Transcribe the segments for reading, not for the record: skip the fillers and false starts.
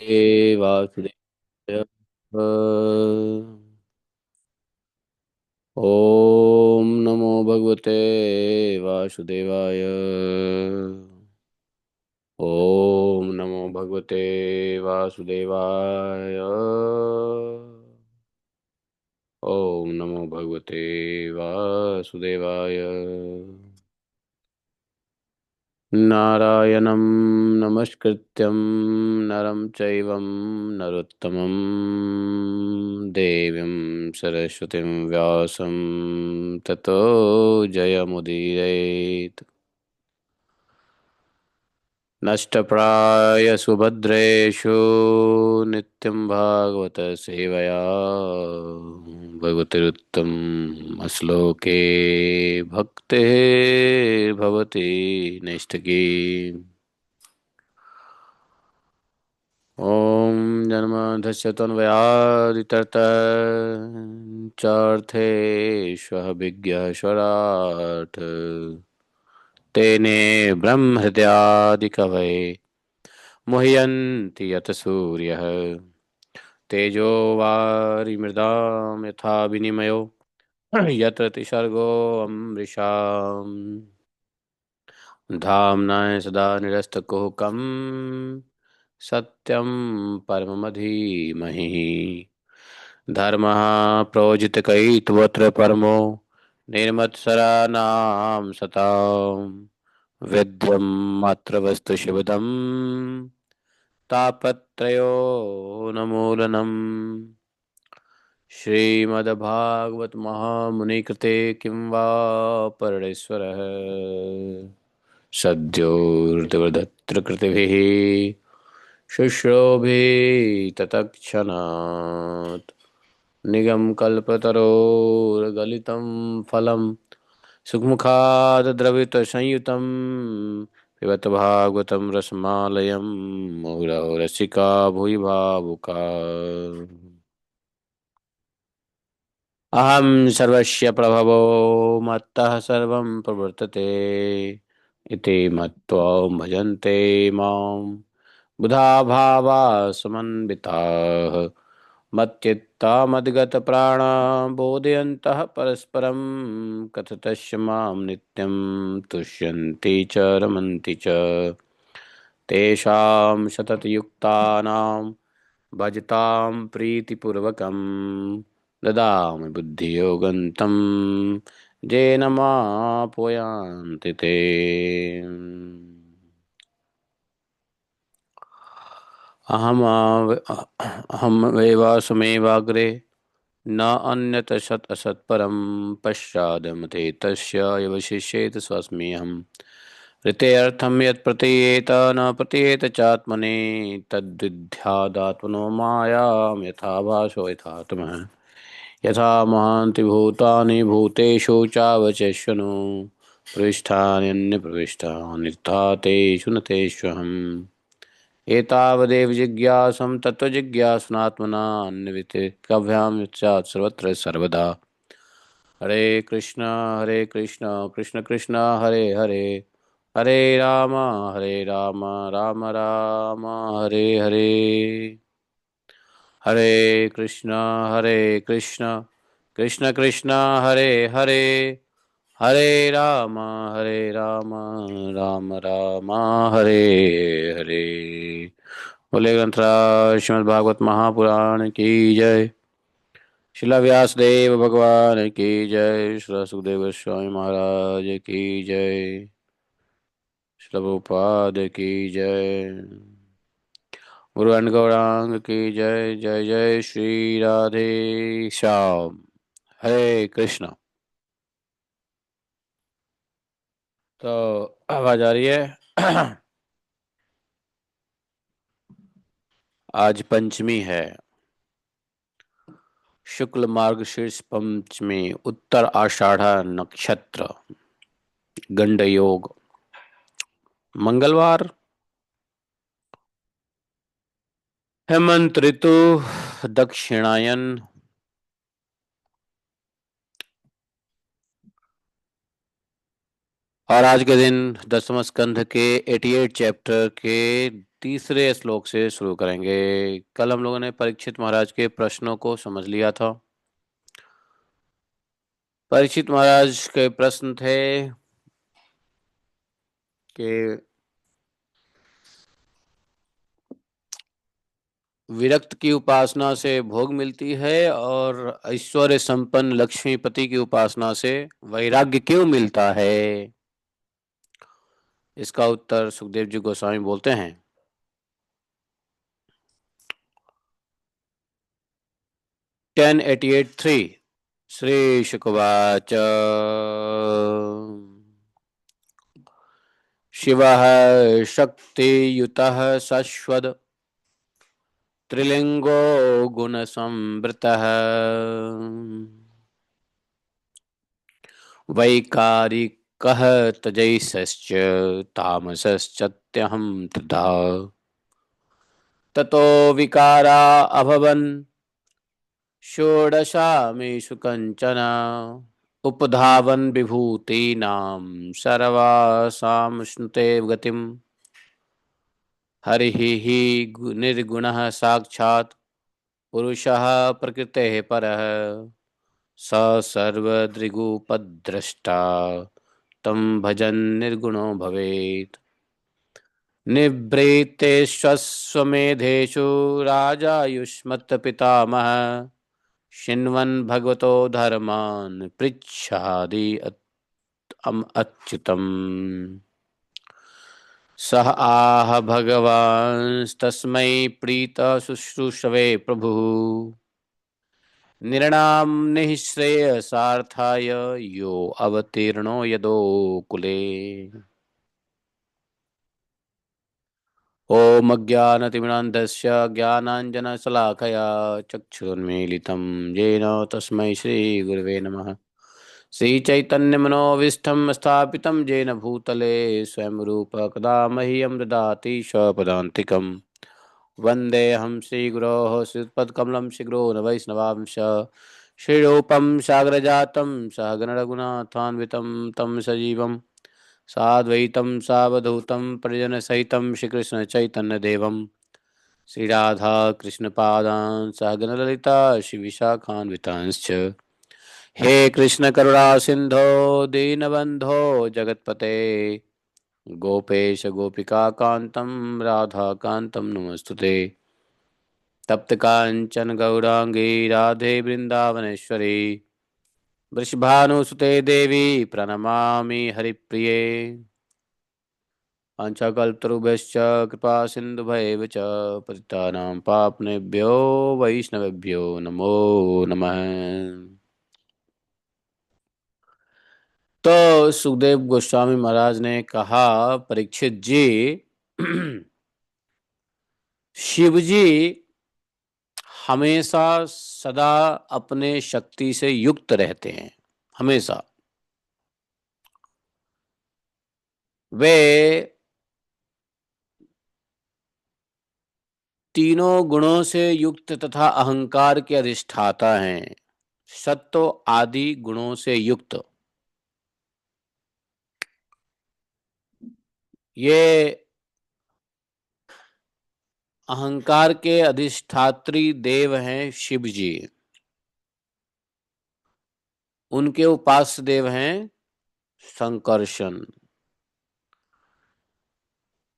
वासुदेवाय। ओम नमो भगवते वासुदेवाय। ओम नमो भगवते वासुदेवाय। ओम नमो भगवते वासुदेवाय। नारायणं नमस्कृत्यं नरं चैव नरोत्तमं देवीं सरस्वतीं व्यासं ततो जयमुदीरयेत्। नष्टप्राय सुभद्रेषु नित्यं भागवत सेवया भगवतिरुत्तम श्लोके भक्तिः भवति नैष्ठिकी। ॐ जन्मध्यस्य तन्वयादितरतः चार्थेष्वः विज्ञः स्वराट् तेने ब्रह्महृदयादिकवये मुह्यन्ति यत् सूर्यः तेजो वारिमृदां यथा विनिमयो यत्र त्रिसर्गो अमृषाम् धाम्ना सदा निरस्तकुहकं सत्यं परमधीमहि धर्मः प्रोजितकैतवोऽत्र परमो निर्मत्सराणां सतां विद्यम् अत्र वस्तु शिवदम् तापत्रयोन्मूलनम् श्रीमद्भागवत महामुनिकृते किं वा परमेश्वरः सद्योर्दिवदत्र कृतिभिः शुश्रोभिः तत्क्षणात् निगमकल्पतरोर्गलितं फलं सुखमुखात् द्रवितसंयुतं पिबत भागवतं रसमालयं मुहुरहो रसिका भुवि भावुका। अहं सर्वस्य प्रभवो मत्तः सर्वं प्रवर्तते इति मत्वा भजन्ते मां बुधा भावा समन्विताः मच्चित्ता मद्गतप्राणा बोधयन्तः परस्परं कथयन्तः मां नित्यं तुष्यन्ति च रमन्ति च तेषां सततयुक्तानां भजतां प्रीतिपूर्वकं ददामि बुद्धियोगं तं येन मापयान्ति ते। अहम एवासमेवाग्रे न अन्यत सत् असत्परं पश्चादमते तस्य यवशिष्येत स्वस्म्यहम् ऋतेऽर्थं यत् प्रतीयेत न प्रतीयेत चात्मने तद्विद्यादात्मनो मायां यथा भासो यथात्मः यथा महान्ति भूतानि भूतेषु चावचेष्वनु प्रविष्टान्यन्यप्रविष्टानि तथा तेषु न तेष्वहम् एतावदेव जिज्ञासं तत्त्वजिज्ञासनात्मना अन्यवितिर्कभ्यां स्यात् सर्वत्र सर्वदा। हरे कृष्ण कृष्ण कृष्ण हरे हरे हरे राम राम राम हरे हरे। हरे कृष्ण कृष्ण कृष्ण हरे हरे हरे राम राम राम हरे हरे। बोले ग्रंथराज श्रीमद् भागवत महापुराण की जय। शिला व्यास देव भगवान की जय। श्री सुखदेव गोस्वामी महाराज की जय। श्री प्रभुपाद की जय। गुरु गौरांग की जय। जय जय श्री राधे श्याम। हरे कृष्ण। तो आवाज आ रही है? आज पंचमी है, शुक्ल मार्गशीर्ष पंचमी, उत्तर आषाढ़ा नक्षत्र, गंड योग, मंगलवार, हेमंत ऋतु, दक्षिणायन। और आज के दिन 10वें स्कंध के 88 चैप्टर के तीसरे श्लोक से शुरू करेंगे। कल हम लोगों ने परीक्षित महाराज के प्रश्नों को समझ लिया था। परीक्षित महाराज के प्रश्न थे कि विरक्त की उपासना से भोग मिलती है और ऐश्वर्य संपन्न लक्ष्मीपति की उपासना से वैराग्य क्यों मिलता है। इसका उत्तर सुखदेव जी गोस्वामी बोलते हैं। 1088-3 श्री शुकवाच शिवः शक्तियुतः शश्वत् त्रिलिंगो गुणसंवृतः वैकारिकः तजैश्च तामसश्चत्यहं तथा ततो विकारा अभवन् षोडशामीषु कञ्चन उपधावन् विभूतीनां सर्वासां स्नुते गतिम् हरिः हि निर्गुणः साक्षात् पुरुषः प्रकृतेः परः स सर्वदृगुपद्रष्टा तं भजन् निर्गुणो भवेत्। निवृत्तेष्वश्वमेधेषु राजा युष्मत्पितामहः शृण्वन् भगवतो धर्मान् पृच्छादि अच्युतम् सः आह भगवांस्तस्मै प्रीतः शुश्रूषवे प्रभुः नृणां निःश्रेयसार्थाय यो अवतीर्णो यदो कुले। ॐ अज्ञानतिमिरान्धस्य ज्ञानाञ्जनशलाकया चक्षुरुन्मीलितं येन तस्मै श्रीगुरवे नमः। श्रीचैतन्यमनोभीष्टं स्थापितं येन भूतले स्वयं रूप कदा मह्यं ददाति स्वपदान्तिकम् वन्देऽहं श्रीगुरोः श्रीयुतपदकमलं श्रीगुरो न वैष्णवांश श्रीरूपं सागरजातं सहगणरघुनाथान्वितं तं सजीवं साद्वैतं सावधूतं परिजनसहितं श्रीकृष्णचैतन्यदेवं श्रीराधाकृष्णपादान् सहगणललिता श्रीविशाखान्वितांश्च हे कृष्ण करुणा सिंधो दीनबंधो जगतपते गोपेश गोपिका कांतम राधा कांतम नमस्तुते तप्त कांचन गौरांगी राधे वृंदावनेश्वरी वृषभानुसुते देवी प्रणमामि हरिप्रिये पांचकल्पतरुभ्यश्च कृपा सिन्धुभैव च पतितानां पावनेभ्यो वैष्णवेभ्यो नमो नमः। तो सुखदेव गोस्वामी महाराज ने कहा, परीक्षित जी शिव जी हमेशा सदा अपने शक्ति से युक्त रहते हैं। हमेशा वे तीनों गुणों से युक्त तथा अहंकार के अधिष्ठाता हैं। सत्व आदि गुणों से युक्त ये अहंकार के अधिष्ठात्री देव हैं शिव जी। उनके उपास्य देव हैं संकर्षण।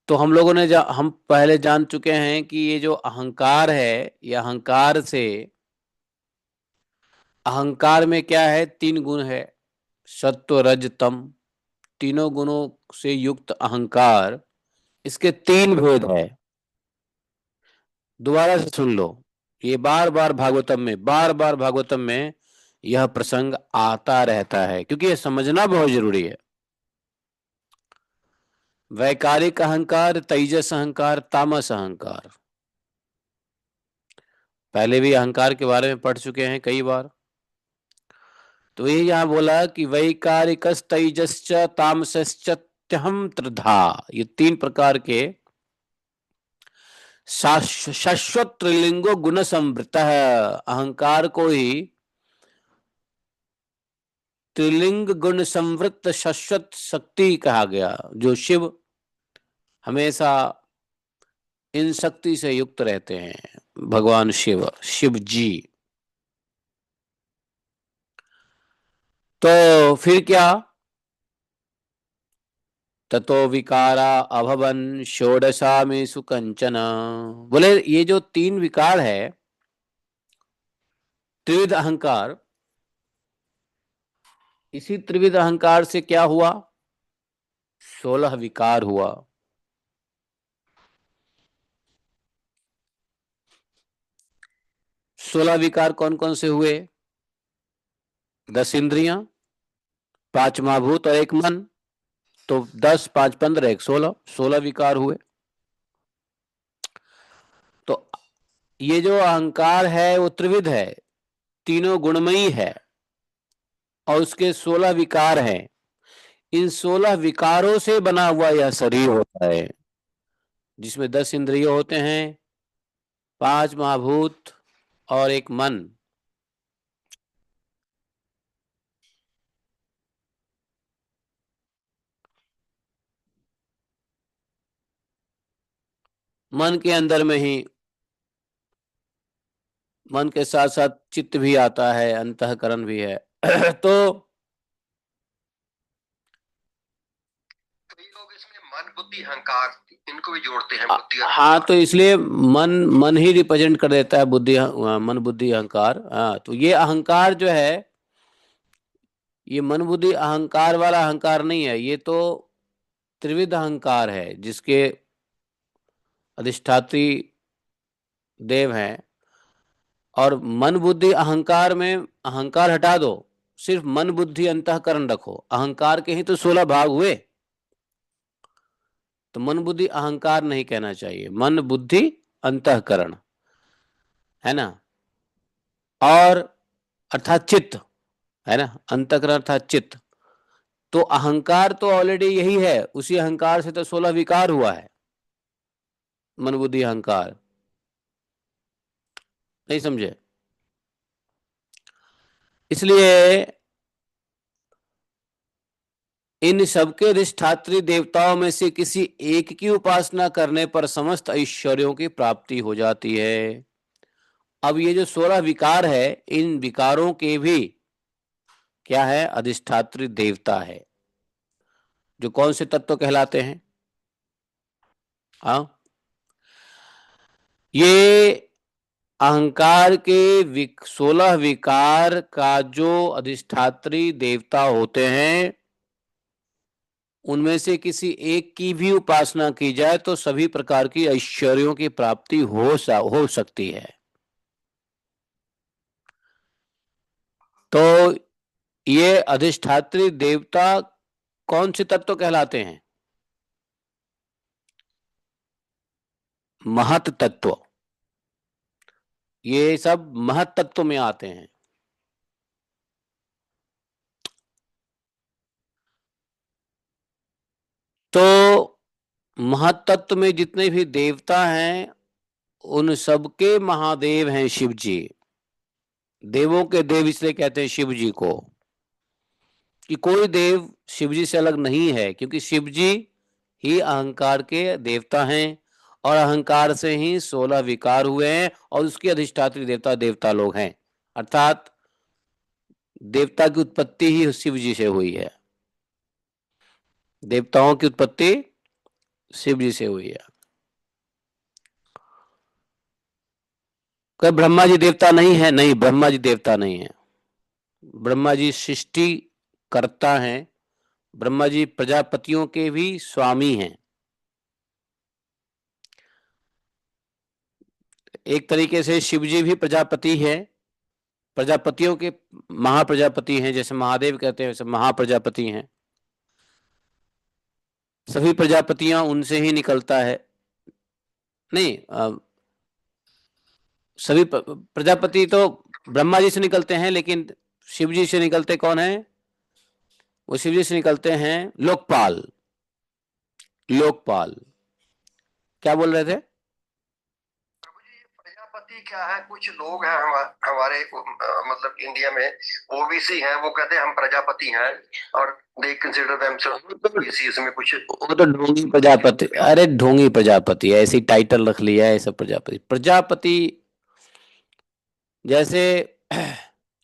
तो हम लोगों ने हम पहले जान चुके हैं कि ये जो अहंकार है, ये अहंकार से, अहंकार में क्या है, तीन गुण है, सत्व रज तम। तीनों गुणों से युक्त अहंकार, इसके तीन भेद है। दोबारा से सुन लो, ये बार बार भागवतम में यह प्रसंग आता रहता है, क्योंकि ये समझना बहुत जरूरी है। वैकारिक अहंकार, तेजस अहंकार, तामस अहंकार। पहले भी अहंकार के बारे में पढ़ चुके हैं कई बार। तो ये यहाँ बोला कि वैकारिकस तेजश्च तामसश्चत्यहं त्रिधा, ये तीन प्रकार के शाश्वत त्रिलिंगो गुण संवृत अहंकार को ही त्रिलिंग गुण संवृत्त शाश्वत शक्ति कहा गया, जो शिव हमेशा इन शक्ति से युक्त रहते हैं, भगवान शिव, शिव जी। तो फिर क्या, ततो विकारा अभवन षोडशामीषु कंचन। बोले ये जो 3 विकार है, त्रिविध अहंकार, इसी त्रिविध अहंकार से क्या हुआ, 16 विकार हुआ। 16 विकार कौन कौन से हुए, 10 इंद्रियां, 5 महाभूत और 1 मन, तो 10 5 15 1 16, 16 विकार हुए। तो ये जो अहंकार है वो त्रिविध है, तीनों गुणमयी है, और उसके 16 विकार हैं। इन 16 विकारों से बना हुआ यह शरीर होता है, जिसमें 10 इंद्रिय होते हैं, 5 महाभूत और 1 मन। मन के अंदर में ही, मन के साथ साथ चित्त भी आता है, अंतःकरण भी है। तो कई लोग इसमें मन बुद्धि अहंकार इनको भी जोड़ते हैं, बुद्धि हाँ, तो इसलिए मन मन ही रिप्रेजेंट कर देता है बुद्धि, मन बुद्धि अहंकार। हाँ, तो ये अहंकार जो है, ये मन बुद्धि अहंकार वाला अहंकार नहीं है, ये तो त्रिविध अहंकार है, जिसके अधिष्ठात्री देव हैं। और मन बुद्धि अहंकार में अहंकार हटा दो, सिर्फ मन बुद्धि अंतःकरण रखो, अहंकार के ही तो 16 भाग हुए। तो मन बुद्धि अहंकार नहीं कहना चाहिए, मन बुद्धि अंतःकरण, है ना। और अर्थात चित्त, है ना, अंतःकरण अर्थात चित्त। तो अहंकार तो ऑलरेडी यही है, उसी अहंकार से तो 16 विकार हुआ है, मन बुद्धि अहंकार। नहीं समझे? इसलिए इन सबके अधिष्ठात्री देवताओं में से किसी एक की उपासना करने पर समस्त ऐश्वर्यों की प्राप्ति हो जाती है। अब ये जो 16 विकार है, इन विकारों के भी क्या है, अधिष्ठात्री देवता है, जो कौन से तत्व कहलाते हैं, हाँ, ये अहंकार के 16 विकार का जो अधिष्ठात्री देवता होते हैं, उनमें से किसी एक की भी उपासना की जाए तो सभी प्रकार की ऐश्वर्यों की प्राप्ति हो सकती है। तो ये अधिष्ठात्री देवता कौन से तत्व कहलाते हैं, महत तत्व। ये सब महत तत्व में आते हैं। तो महत तत्व में जितने भी देवता हैं, उन सबके महादेव हैं शिव जी। देवों के देव इसलिए कहते हैं शिव जी को, कि कोई देव शिव जी से अलग नहीं है, क्योंकि शिव जी ही अहंकार के देवता हैं, और अहंकार से ही 16 विकार हुए हैं, और उसके अधिष्ठात्री देवता देवता लोग हैं। अर्थात देवता की उत्पत्ति ही शिव जी से हुई है, देवताओं की उत्पत्ति शिव जी से हुई है। क्या ब्रह्मा जी देवता नहीं है? नहीं, ब्रह्मा जी देवता नहीं है। ब्रह्मा जी सृष्टि करता हैं, ब्रह्मा जी प्रजापतियों के भी स्वामी हैं। एक तरीके से शिव जी भी प्रजापति है, प्रजापतियों के महाप्रजापति हैं, जैसे महादेव कहते हैं वैसे महाप्रजापति हैं। सभी प्रजापतियां उनसे ही निकलता है। नहीं, सभी प्रजापति तो ब्रह्मा जी से निकलते हैं, लेकिन शिव जी से निकलते कौन है, वो शिव जी से निकलते हैं लोकपाल। लोकपाल क्या बोल रहे थे? प्रजापति क्या है, कुछ लोग हैं हमारे मतलब इंडिया में ओबीसी हैं, वो कहते हैं हम प्रजापति हैं, और दे कंसिडर देमसेल्व्स ओबीसी। इसमें कुछ वो तो ढोंगी प्रजापति, अरे ढोंगी प्रजापति है, ऐसी टाइटल रख लिया है सब प्रजापति। प्रजापति जैसे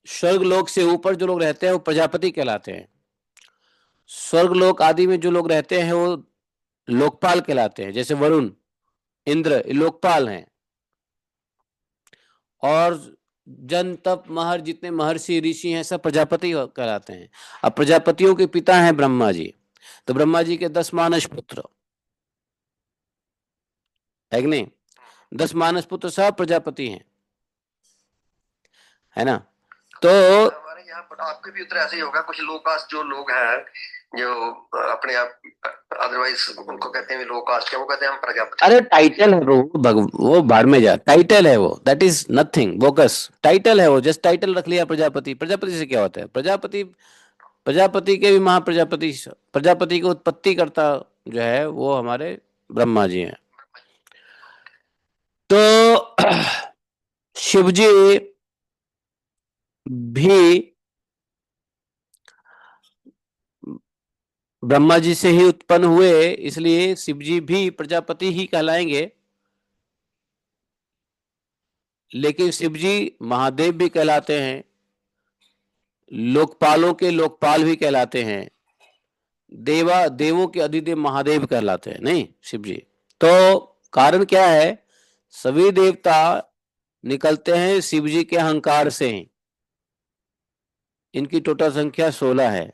स्वर्ग लोक से ऊपर जो लोग रहते हैं वो प्रजापति कहलाते हैं, स्वर्ग लोक आदि में जो लोग रहते हैं वो लोकपाल कहलाते हैं, जैसे वरुण, इंद्र, ये लोकपाल हैं। और जन तप महर जितने महर्षि ऋषि हैं सब प्रजापति कहलाते हैं। अब प्रजापतियों के पिता हैं ब्रह्मा जी, तो ब्रह्मा जी के 10 मानस पुत्र है कि नहीं, 10 मानस पुत्र सब प्रजापति हैं, है ना। तो हमारे यहाँ पर आपके भी उधर ऐसे ही होगा, कुछ लो कास्ट जो लोग हैं जो अपने आप अदरवाइज उनको कहते हैं लो कास्ट के, वो कहते हैं हम प्रजापति। अरे टाइटल है वो बाहर में जा, टाइटल है वो, that is nothing bogus, title है वो, जस्ट टाइटल रख लिया प्रजापति। प्रजापति से क्या होता है, प्रजापति, प्रजापति के भी महाप्रजापति, प्रजापति की उत्पत्ति करता जो है वो हमारे ब्रह्मा जी हैं। तो शिव जी भी ब्रह्मा जी से ही उत्पन्न हुए, इसलिए शिव जी भी प्रजापति ही कहलाएंगे। लेकिन शिव जी महादेव भी कहलाते हैं, लोकपालों के लोकपाल भी कहलाते हैं, देवों के अधिदेव महादेव कहलाते हैं, नहीं शिव जी। तो कारण क्या है, सभी देवता निकलते हैं शिव जी के अहंकार से ही। इनकी टोटल संख्या 16 है।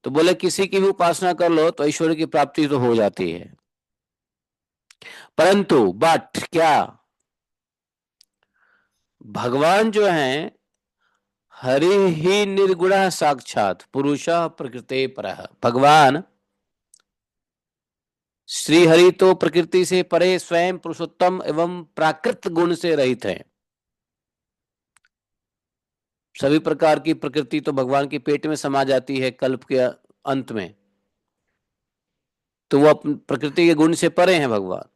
तो बोले किसी की भी उपासना कर लो तो ऐश्वर्य की प्राप्ति तो हो जाती है, परंतु बट क्या, भगवान जो हैं हरि ही निर्गुण साक्षात पुरुष प्रकृति परः, भगवान श्री हरि तो प्रकृति से परे स्वयं पुरुषोत्तम एवं प्राकृत गुण से रहित है। सभी प्रकार की प्रकृति तो भगवान के पेट में समा जाती है कल्प के अंत में, तो वो प्रकृति के गुण से परे हैं भगवान।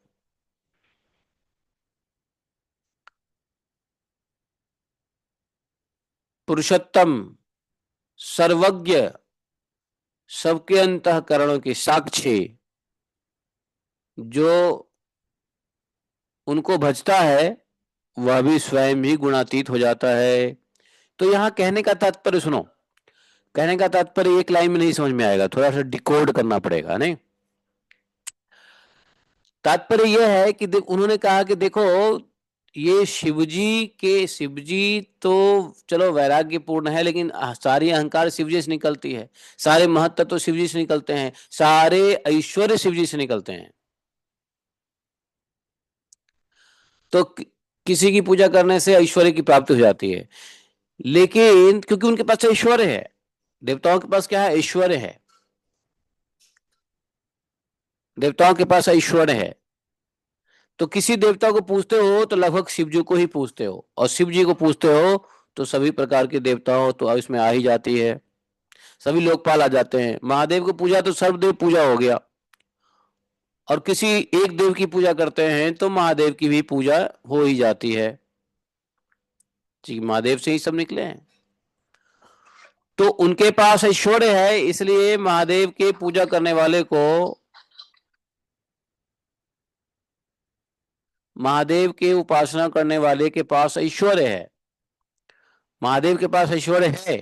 पुरुषोत्तम, सर्वज्ञ, सबके अंतःकरणों की साक्षी, जो उनको भजता है वह भी स्वयं ही गुणातीत हो जाता है। तो यहां कहने का तात्पर्य सुनो, कहने का तात्पर्य एक लाइन में नहीं समझ में आएगा, थोड़ा सा डिकोड करना पड़ेगा। नहीं, तात्पर्य यह है कि उन्होंने कहा कि देखो ये शिवजी तो चलो वैराग्यपूर्ण है, लेकिन सारी अहंकार शिवजी से निकलती है, सारे महत्व तो शिवजी से निकलते हैं, सारे ऐश्वर्य शिवजी से निकलते हैं। तो किसी की पूजा करने से ऐश्वर्य की प्राप्ति हो जाती है, लेकिन क्योंकि उनके पास ऐश्वर्य है, देवताओं के पास क्या है, ऐश्वर्य है, देवताओं के पास ऐश्वर्य है। तो किसी देवता को पूछते हो तो लगभग शिव जी को ही पूछते हो, और शिव जी को पूछते हो तो सभी प्रकार के देवता हो तो इसमें आ ही जाती है, सभी लोकपाल आ जाते हैं। महादेव को पूजा तो सर्वदेव पूजा हो गया, और किसी एक देव की पूजा करते हैं तो महादेव की भी पूजा हो ही जाती है, जी महादेव से ही सब निकले हैं। तो उनके पास ऐश्वर्य है, इसलिए महादेव के पूजा करने वाले को, महादेव के उपासना करने वाले के पास ऐश्वर्य है, महादेव के पास ऐश्वर्य है।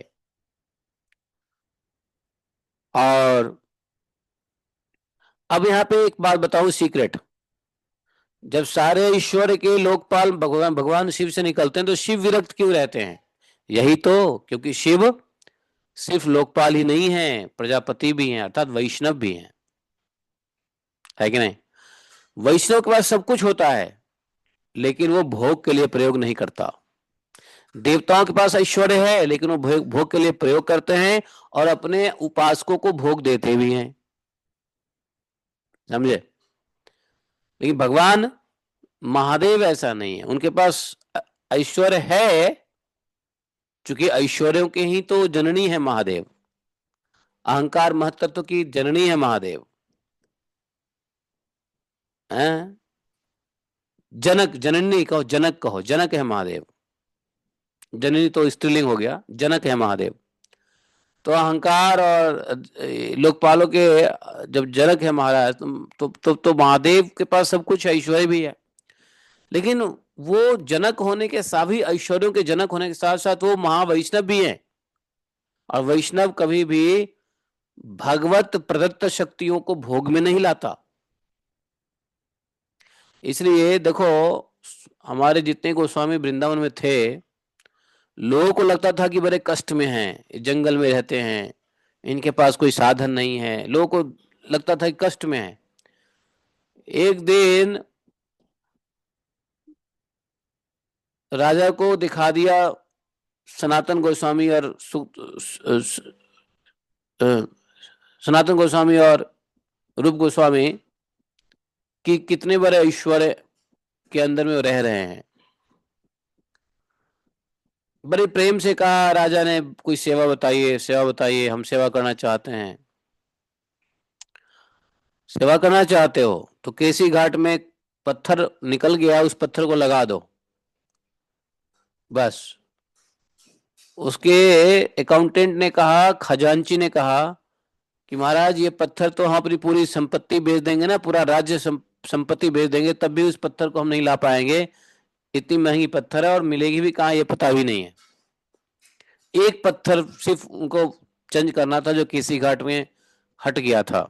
और अब यहाँ पे एक बात बताऊं सीक्रेट, जब सारे ईश्वर के लोकपाल भगवान शिव से निकलते हैं तो शिव विरक्त क्यों रहते हैं, यही तो, क्योंकि शिव सिर्फ लोकपाल ही नहीं है, प्रजापति भी हैं, अर्थात वैष्णव भी हैं, है कि नहीं। वैष्णव के पास सब कुछ होता है, लेकिन वो भोग के लिए प्रयोग नहीं करता। देवताओं के पास ऐश्वर्य है, लेकिन वो भोग के लिए प्रयोग करते हैं और अपने उपासकों को भोग देते भी हैं, समझे। लेकिन भगवान महादेव ऐसा नहीं है, उनके पास ऐश्वर्य है, क्योंकि ऐश्वर्यों के ही तो जननी है महादेव, अहंकार महत्त्व की जननी है महादेव, हैं? जनक, जननी कहो, जनक कहो, जनक है महादेव। जननी तो स्त्रीलिंग हो गया, जनक है महादेव। तो अहंकार और लोकपालों के जब जनक है महाराज, तो महादेव के पास सब कुछ है, ऐश्वर्य भी है। लेकिन वो जनक होने के सभी ऐश्वर्यों के जनक होने के साथ साथ वो महावैष्णव भी हैं। और वैष्णव कभी भी भगवत प्रदत्त शक्तियों को भोग में नहीं लाता। इसलिए देखो, हमारे जितने गोस्वामी वृंदावन में थे, लोगों को लगता था कि बड़े कष्ट में हैं, जंगल में रहते हैं, इनके पास कोई साधन नहीं है, लोगों को लगता था कि कष्ट में है। एक दिन राजा को दिखा दिया सनातन गोस्वामी और सनातन गोस्वामी और रूप गोस्वामी कि कितने बड़े ऐश्वर्य के अंदर में रह रहे हैं। बड़े प्रेम से कहा राजा ने, कोई सेवा बताइए, सेवा बताइए, हम सेवा करना चाहते हैं। सेवा करना चाहते हो तो केसी घाट में पत्थर निकल गया, उस पत्थर को लगा दो बस। उसके अकाउंटेंट ने कहा, खजांची ने कहा कि महाराज ये पत्थर तो हम अपनी पूरी संपत्ति बेच देंगे ना, पूरा राज्य संपत्ति बेच देंगे, तब भी उस पत्थर को हम नहीं ला पाएंगे। इतनी महंगी पत्थर है और मिलेगी भी कहाँ ये पता भी नहीं है। एक पत्थर सिर्फ उनको चेंज करना था जो केसी घाट में हट गया था।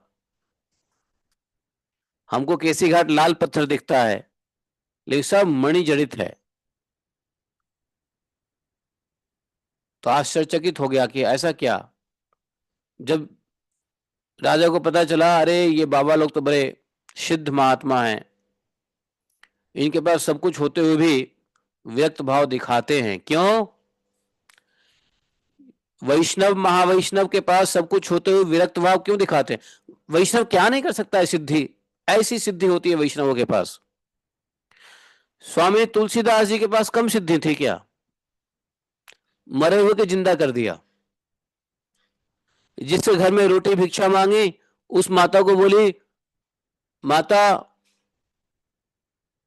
हमको केसी घाट लाल पत्थर दिखता है, लेकिन सब मणि जड़ित है। तो आश्चर्यचकित हो गया कि ऐसा क्या। जब राजा को पता चला, अरे ये बाबा लोग तो बड़े सिद्ध महात्मा हैं, इनके पास सब कुछ होते हुए भी व्यक्त भाव दिखाते हैं, क्यों? वैष्णव, महावैष्णव के पास सब कुछ होते हुए विरक्त भाव क्यों दिखाते हैं? वैष्णव क्या नहीं कर सकता है सिद्धि? ऐसी सिद्धि होती है वैष्णवों के पास। स्वामी तुलसीदास जी के पास कम सिद्धि थी क्या? मरे हुए के जिंदा कर दिया। जिससे घर में रोटी भिक्षा मांगी, उस माता को बोली, माता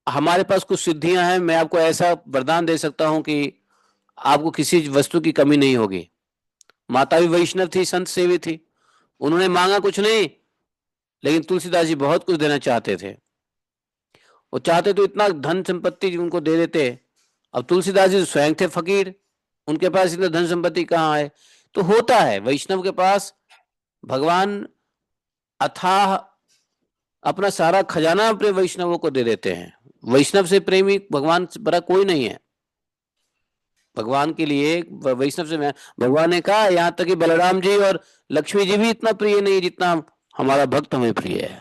हमारे पास कुछ सिद्धियां हैं, मैं आपको ऐसा वरदान दे सकता हूं कि आपको किसी वस्तु की कमी नहीं होगी। माता भी वैष्णव थी, संत सेवी थी, उन्होंने मांगा कुछ नहीं, लेकिन तुलसीदास जी बहुत कुछ देना चाहते थे। वो चाहते तो इतना धन संपत्ति उनको दे देते। अब तुलसीदास जी स्वयं थे फकीर, उनके पास इतना धन संपत्ति कहाँ है? तो होता है वैष्णव के पास भगवान अथाह अपना सारा खजाना अपने वैष्णवों को दे देते हैं। वैष्णव से प्रेमी भगवान से बड़ा कोई नहीं है। भगवान के लिए वैष्णव से भगवान ने कहा, यहां तक कि बलराम जी और लक्ष्मी जी भी इतना प्रिय नहीं जितना हमारा भक्त हमें प्रिय है।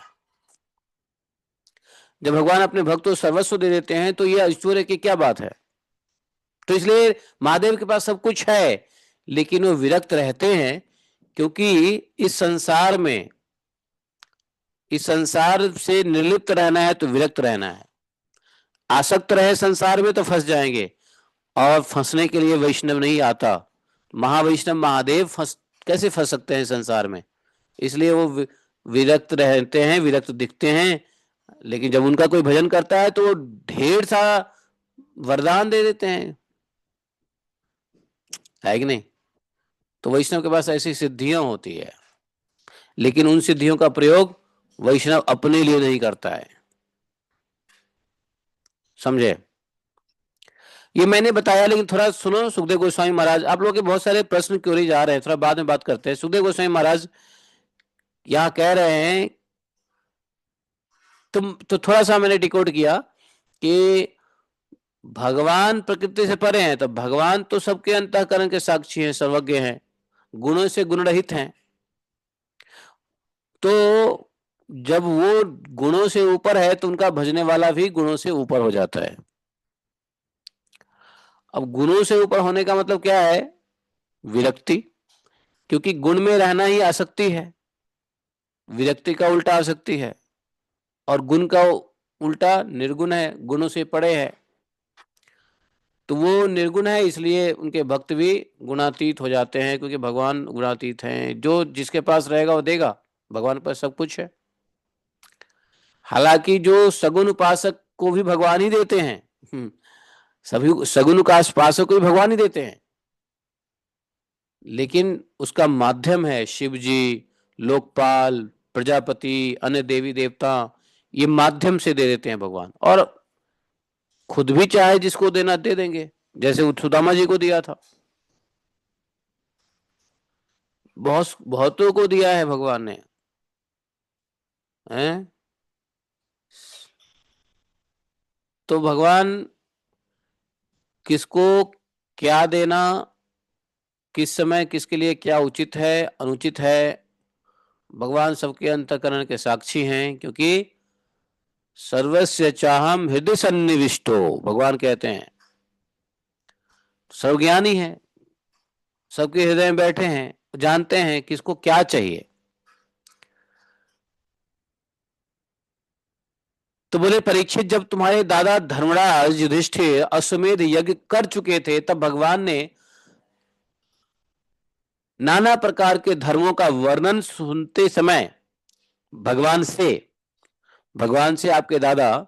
जब भगवान अपने भक्तों सर्वस्व दे देते हैं तो यह ऐश्वर्य की क्या बात है? तो इसलिए महादेव के पास सब कुछ है, लेकिन वो विरक्त रहते हैं, क्योंकि इस संसार में, इस संसार से निर्लिप्त रहना है तो विरक्त रहना है। आसक्त रहे संसार में तो फंस जाएंगे, और फंसने के लिए वैष्णव नहीं आता। महावैष्णव महादेव कैसे फंस सकते हैं संसार में? इसलिए वो विरक्त रहते हैं, विरक्त दिखते हैं। लेकिन जब उनका कोई भजन करता है तो वो ढेर सारा वरदान दे देते हैं, है कि नहीं? तो वैष्णव के पास ऐसी सिद्धियां होती है, लेकिन उन सिद्धियों का प्रयोग वैष्णव अपने लिए नहीं करता है। समझे? ये मैंने बताया, लेकिन थोड़ा सुनो। सुखदेव गोस्वामी महाराज, आप लोगों के बहुत सारे प्रश्न क्यों जा रहे हैं, थोड़ा बाद में बात करते हैं। सुखदेव गोस्वामी महाराज यहाँ कह रहे हैं, तुम तो थोड़ा सा मैंने डिकोड किया कि भगवान प्रकृति से परे हैं, तो भगवान तो सबके अंतःकरण के साक्षी हैं, सर्वज्ञ हैं, गुणों से गुण रहित हैं। तो जब वो गुणों से ऊपर है तो उनका भजने वाला भी गुणों से ऊपर हो जाता है। अब गुणों से ऊपर होने का मतलब क्या है? विरक्ति, क्योंकि गुण में रहना ही आसक्ति है। विरक्ति का उल्टा आसक्ति है, और गुण का उल्टा निर्गुण है, गुणों से परे है। तो वो निर्गुण है, इसलिए उनके भक्त भी गुणातीत हो जाते हैं, क्योंकि भगवान गुणातीत हैं। जो जिसके पास रहेगा वो देगा, भगवान पर सब कुछ है। हालांकि जो सगुण उपासक को भी भगवान ही देते हैं। सभी सगुन का उपासक को भी भगवान ही देते हैं, लेकिन उसका माध्यम है शिव जी, लोकपाल, प्रजापति, अन्य देवी देवता, ये माध्यम से दे देते हैं भगवान। और खुद भी चाहे जिसको देना दे देंगे, जैसे सुदामा जी को दिया था, बहुतों को दिया है भगवान ने, हैं? तो भगवान किसको क्या देना, किस समय किसके लिए क्या उचित है अनुचित है, भगवान सबके अंतःकरण के साक्षी हैं, क्योंकि सर्वस्य चाहम हृदय सन्निविष्टो, भगवान कहते हैं सर्वज्ञानी है, सबके हृदय में बैठे हैं, जानते हैं किसको क्या चाहिए। तो बोले परीक्षित, जब तुम्हारे दादा धर्मराज युधिष्ठिर अश्वमेध यज्ञ कर चुके थे, तब भगवान ने नाना प्रकार के धर्मों का वर्णन सुनते समय भगवान से आपके दादा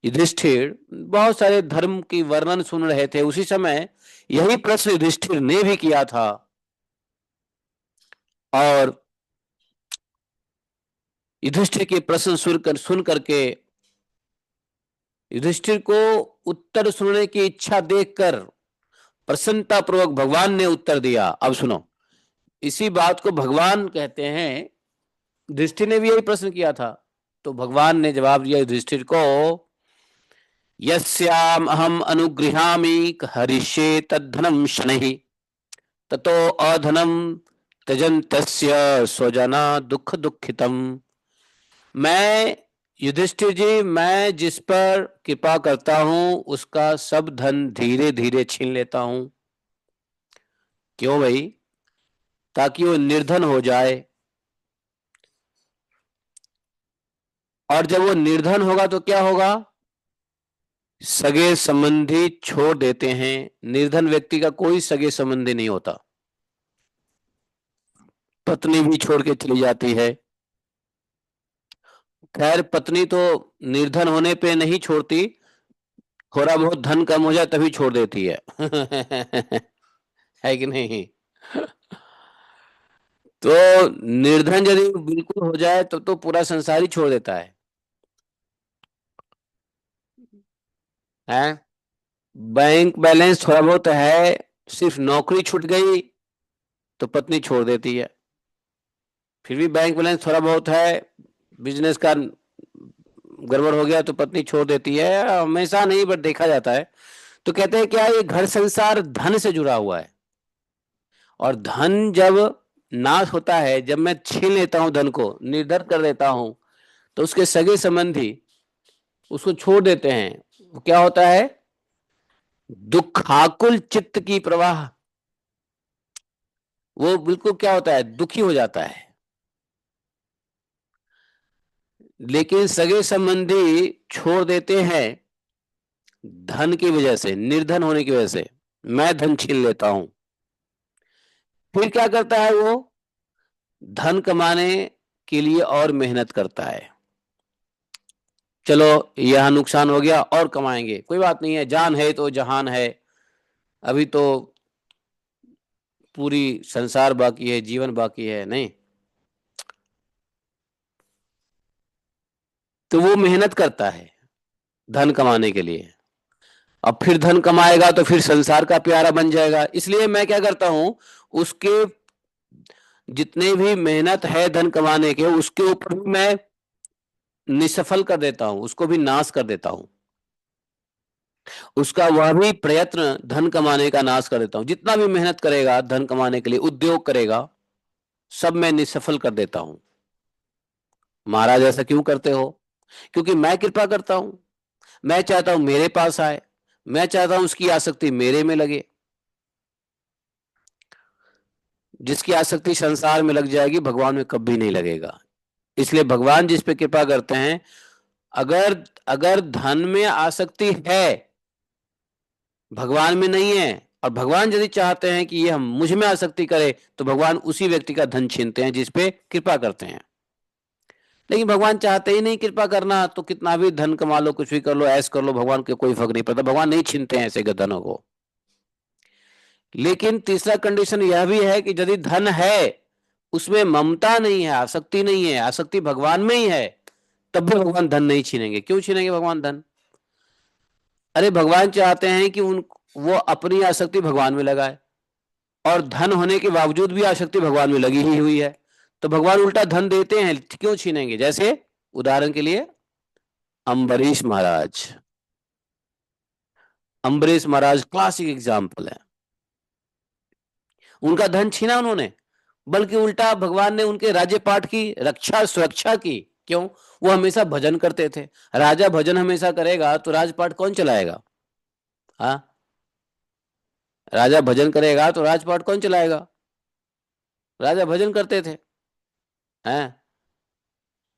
युधिष्ठिर बहुत सारे धर्म की वर्णन सुन रहे थे। उसी समय यही प्रश्न युधिष्ठिर ने भी किया था, और युधिष्ठिर के प्रश्न सुन करके युधिष्ठिर को उत्तर सुनने की इच्छा देखकर प्रसन्नता पूर्वक भगवान ने उत्तर दिया। अब सुनो, इसी बात को भगवान कहते हैं, युधिष्ठिर ने भी यही प्रश्न किया था, तो भगवान ने जवाब दिया युधिष्ठिर को, यस्याम अहम अनुगृहामि हरिष्ये तद्धनम शनैः ततो अधनम त्यजन्तस्य स्वजना दुख दुखितम। मैं युधिष्ठिर जी, मैं जिस पर कृपा करता हूं उसका सब धन धीरे धीरे छीन लेता हूं। क्यों भाई? ताकि वो निर्धन हो जाए, और जब वो निर्धन होगा तो क्या होगा? सगे संबंधी छोड़ देते हैं। निर्धन व्यक्ति का कोई सगे संबंधी नहीं होता, पत्नी भी छोड़ के चली जाती है। खैर, पत्नी तो निर्धन होने पे नहीं छोड़ती, थोड़ा बहुत धन कम हो जाए तभी छोड़ देती है। है कि नहीं? तो निर्धन यदि बिल्कुल हो जाए तो पूरा संसार ही छोड़ देता है? बैंक बैलेंस थोड़ा बहुत है, सिर्फ नौकरी छूट गई तो पत्नी छोड़ देती है। फिर भी बैंक बैलेंस थोड़ा बहुत है, बिजनेस का गड़बड़ हो गया तो पत्नी छोड़ देती है। हमेशा नहीं, बट देखा जाता है। तो कहते हैं क्या, ये घर संसार धन से जुड़ा हुआ है, और धन जब नाश होता है, जब मैं छीन लेता हूं धन को, निर्धन कर देता हूं, तो उसके सगे संबंधी उसको छोड़ देते हैं। क्या होता है? दुखाकुल चित्त की प्रवाह, वो बिल्कुल क्या होता है, दुखी हो जाता है। लेकिन सगे संबंधी छोड़ देते हैं धन की वजह से, निर्धन होने की वजह से, मैं धन छीन लेता हूं। फिर क्या करता है वो? धन कमाने के लिए और मेहनत करता है। चलो यह नुकसान हो गया, और कमाएंगे, कोई बात नहीं है, जान है तो जहान है, अभी तो पूरी संसार बाकी है, जीवन बाकी है, नहीं? तो वो मेहनत करता है धन कमाने के लिए। अब फिर धन कमाएगा तो फिर संसार का प्यारा बन जाएगा। इसलिए मैं क्या करता हूं, उसके जितने भी मेहनत है धन कमाने के, उसके ऊपर भी मैं निसफल कर देता हूं, उसको भी नाश कर देता हूं। उसका वह भी प्रयत्न धन कमाने का नाश कर देता हूं। जितना भी मेहनत करेगा धन कमाने के लिए, उद्योग करेगा, सब मैं निसफल कर देता हूं। महाराज ऐसा क्यों करते हो? क्योंकि मैं कृपा करता हूं, मैं चाहता हूं मेरे पास आए, मैं चाहता हूं उसकी आसक्ति मेरे में लगे। जिसकी आसक्ति संसार में लग जाएगी, भगवान में कभी नहीं लगेगा। इसलिए भगवान जिस पे कृपा करते हैं, अगर अगर धन में आसक्ति है, भगवान में नहीं है, और भगवान यदि चाहते हैं कि ये हम मुझ में आसक्ति करे, तो भगवान उसी व्यक्ति का धन छीनते हैं जिस पे कृपा करते हैं। लेकिन भगवान चाहते ही नहीं कृपा करना, तो कितना भी धन कमा लो, कुछ भी कर लो, ऐश कर लो, भगवान के कोई फर्क नहीं पड़ता, भगवान नहीं छीनते हैं ऐसे धनों को। लेकिन तीसरा कंडीशन यह भी है कि यदि धन है, उसमें ममता नहीं है, आसक्ति नहीं है, आसक्ति भगवान में ही है, तब भी भगवान धन नहीं छीनेंगे। क्यों छीनेंगे भगवान धन? अरे भगवान चाहते हैं कि वो अपनी आसक्ति भगवान में लगाए, और धन होने के बावजूद भी आसक्ति भगवान में लगी ही हुई है, तो भगवान उल्टा धन देते हैं, क्यों छीनेंगे? जैसे उदाहरण के लिए अम्बरीश महाराज, अम्बरीश महाराज क्लासिक एग्जाम्पल है। उनका धन छीना उन्होंने, बल्कि उल्टा भगवान ने उनके राज्य पाठ की रक्षा सुरक्षा की। क्यों? वो हमेशा भजन करते थे। राजा भजन हमेशा करेगा तो राजपाट कौन चलाएगा? हाँ, राजा भजन करेगा तो राजपाट कौन चलाएगा? राजा भजन करते थे, हैं?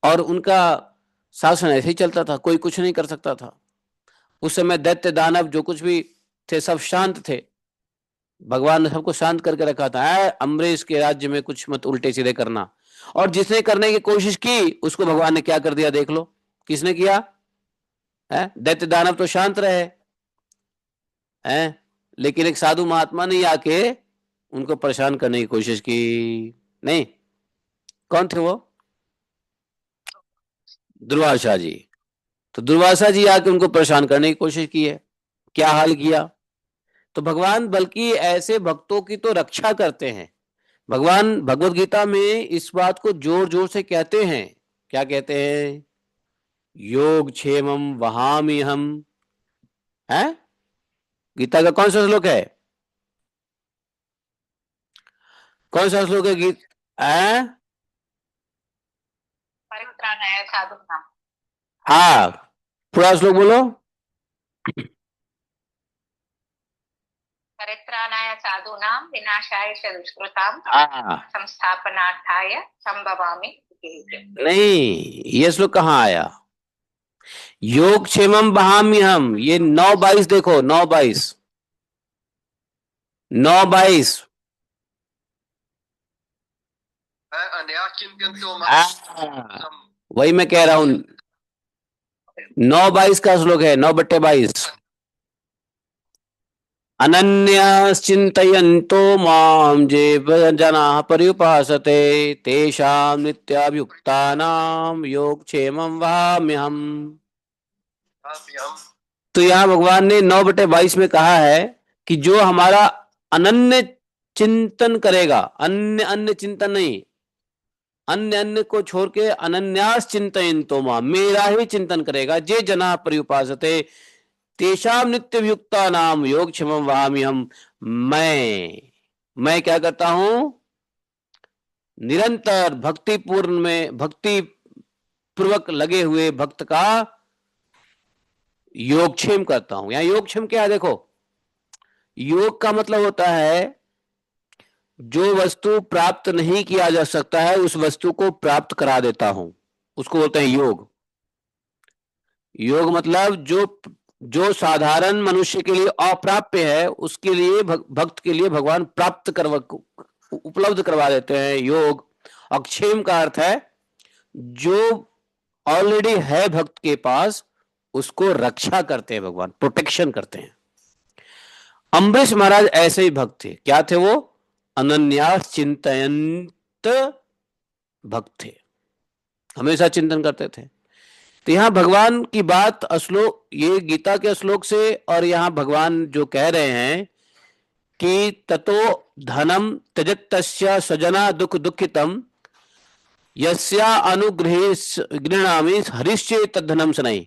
और उनका शासन ऐसे ही चलता था, कोई कुछ नहीं कर सकता था। उस समय दैत्य दानव जो कुछ भी थे सब शांत थे, भगवान ने सबको शांत करके रखा था। अम्बरीश के राज्य में कुछ मत उल्टे सीधे करना। और जिसने करने की कोशिश की उसको भगवान ने क्या कर दिया, देख लो। किसने किया? है, दैत्य दानव तो शांत रहे हैं, लेकिन एक साधु महात्मा ने आके उनको परेशान करने की कोशिश की। नहीं, कौन थे वो? दुर्वासा जी। तो दुर्वासा जी आके उनको परेशान करने की कोशिश की है। क्या हाल किया? तो भगवान बल्कि ऐसे भक्तों की तो रक्षा करते हैं। भगवान भगवत गीता में इस बात को जोर जोर से कहते हैं। क्या कहते हैं? योग क्षेमम वहामि हम। है, गीता का कौन सा श्लोक है? कौन सा श्लोक है गीत? है, परित्राणाय साधूनां। हाँ, पूरा श्लोक बोलो। परित्राणाय साधूनां विनाशाय च दुष्कृतां हाँ, संस्थापनार्थाय संभवामि। नहीं, ये श्लोक कहाँ आया? योग क्षेमम बहाम्य हम, ये 9:22 देखो, 9:22, 9:22। वही मैं कह रहा हूं, 9:22 का श्लोक है, 9/22। अनन्याश्चिन्तयन्तो मां जे जनाः पर्युपासते तेषां नित्याभियुक्तानां योगक्षेमं वहाम्यहम्। तो यहाँ भगवान ने 9/22 में कहा है कि जो हमारा अनन्य चिंतन करेगा, अन्य अन्य चिंतन नहीं, अन्य अन्य को छोड़ के अनन्यास चिंतयन्तो मां, मेरा ही चिंतन करेगा, जे जना पर्युपासते तेषाम नित्ययुक्ता नाम योग क्षमम वहाम्यहम्। मैं क्या करता हूं? निरंतर भक्तिपूर्ण में भक्ति पूर्वक लगे हुए भक्त का योगक्षेम करता हूं। यहां योगक्षेम क्या है? देखो, योग का मतलब होता है जो वस्तु प्राप्त नहीं किया जा सकता है उस वस्तु को प्राप्त करा देता हूं, उसको बोलते हैं योग। योग मतलब जो साधारण मनुष्य के लिए अप्राप्य है उसके लिए भक्त के लिए भगवान प्राप्त उपलब्ध करवा देते हैं योग। अक्षेम का अर्थ है जो ऑलरेडी है भक्त के पास, उसको रक्षा करते हैं भगवान, प्रोटेक्शन करते हैं। अम्बरीश महाराज ऐसे ही भक्त थे। क्या थे वो? अनन्यास चिंतयंत भक्त थे, हमेशा चिंतन करते थे। तो यहाँ भगवान की बात श्लोक, ये गीता के श्लोक से, और यहाँ भगवान जो कह रहे हैं कि ततो धनम त्यजत्तस्य सजना दुख दुखितम यस्या अनुग्रहे गृह्णामि हरिष्ये तद्धनम शनैः।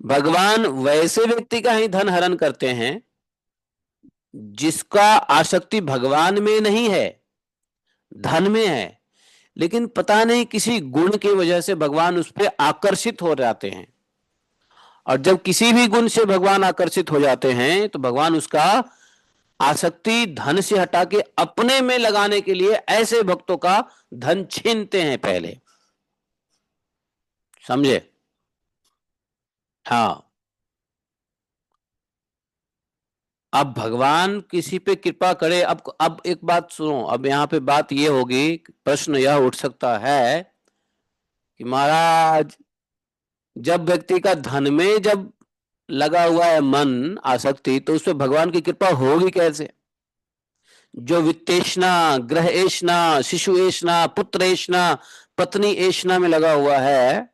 भगवान वैसे व्यक्ति का ही धन हरण करते हैं जिसका आसक्ति भगवान में नहीं है, धन में है, लेकिन पता नहीं किसी गुण की वजह से भगवान उस पर आकर्षित हो जाते हैं। और जब किसी भी गुण से भगवान आकर्षित हो जाते हैं तो भगवान उसका आसक्ति धन से हटा के अपने में लगाने के लिए ऐसे भक्तों का धन छीनते हैं पहले। समझे? हाँ, अब भगवान किसी पे कृपा करे। अब एक बात सुनो, अब यहाँ पे बात ये होगी, प्रश्न यह उठ सकता है कि महाराज जब व्यक्ति का धन में जब लगा हुआ है मन, आसक्ति, तो उस पर भगवान की कृपा होगी कैसे? जो वित्तेषणा, ग्रह एषणा, शिशु एषणा, पुत्र एषणा, पत्नी एषणा में लगा हुआ है,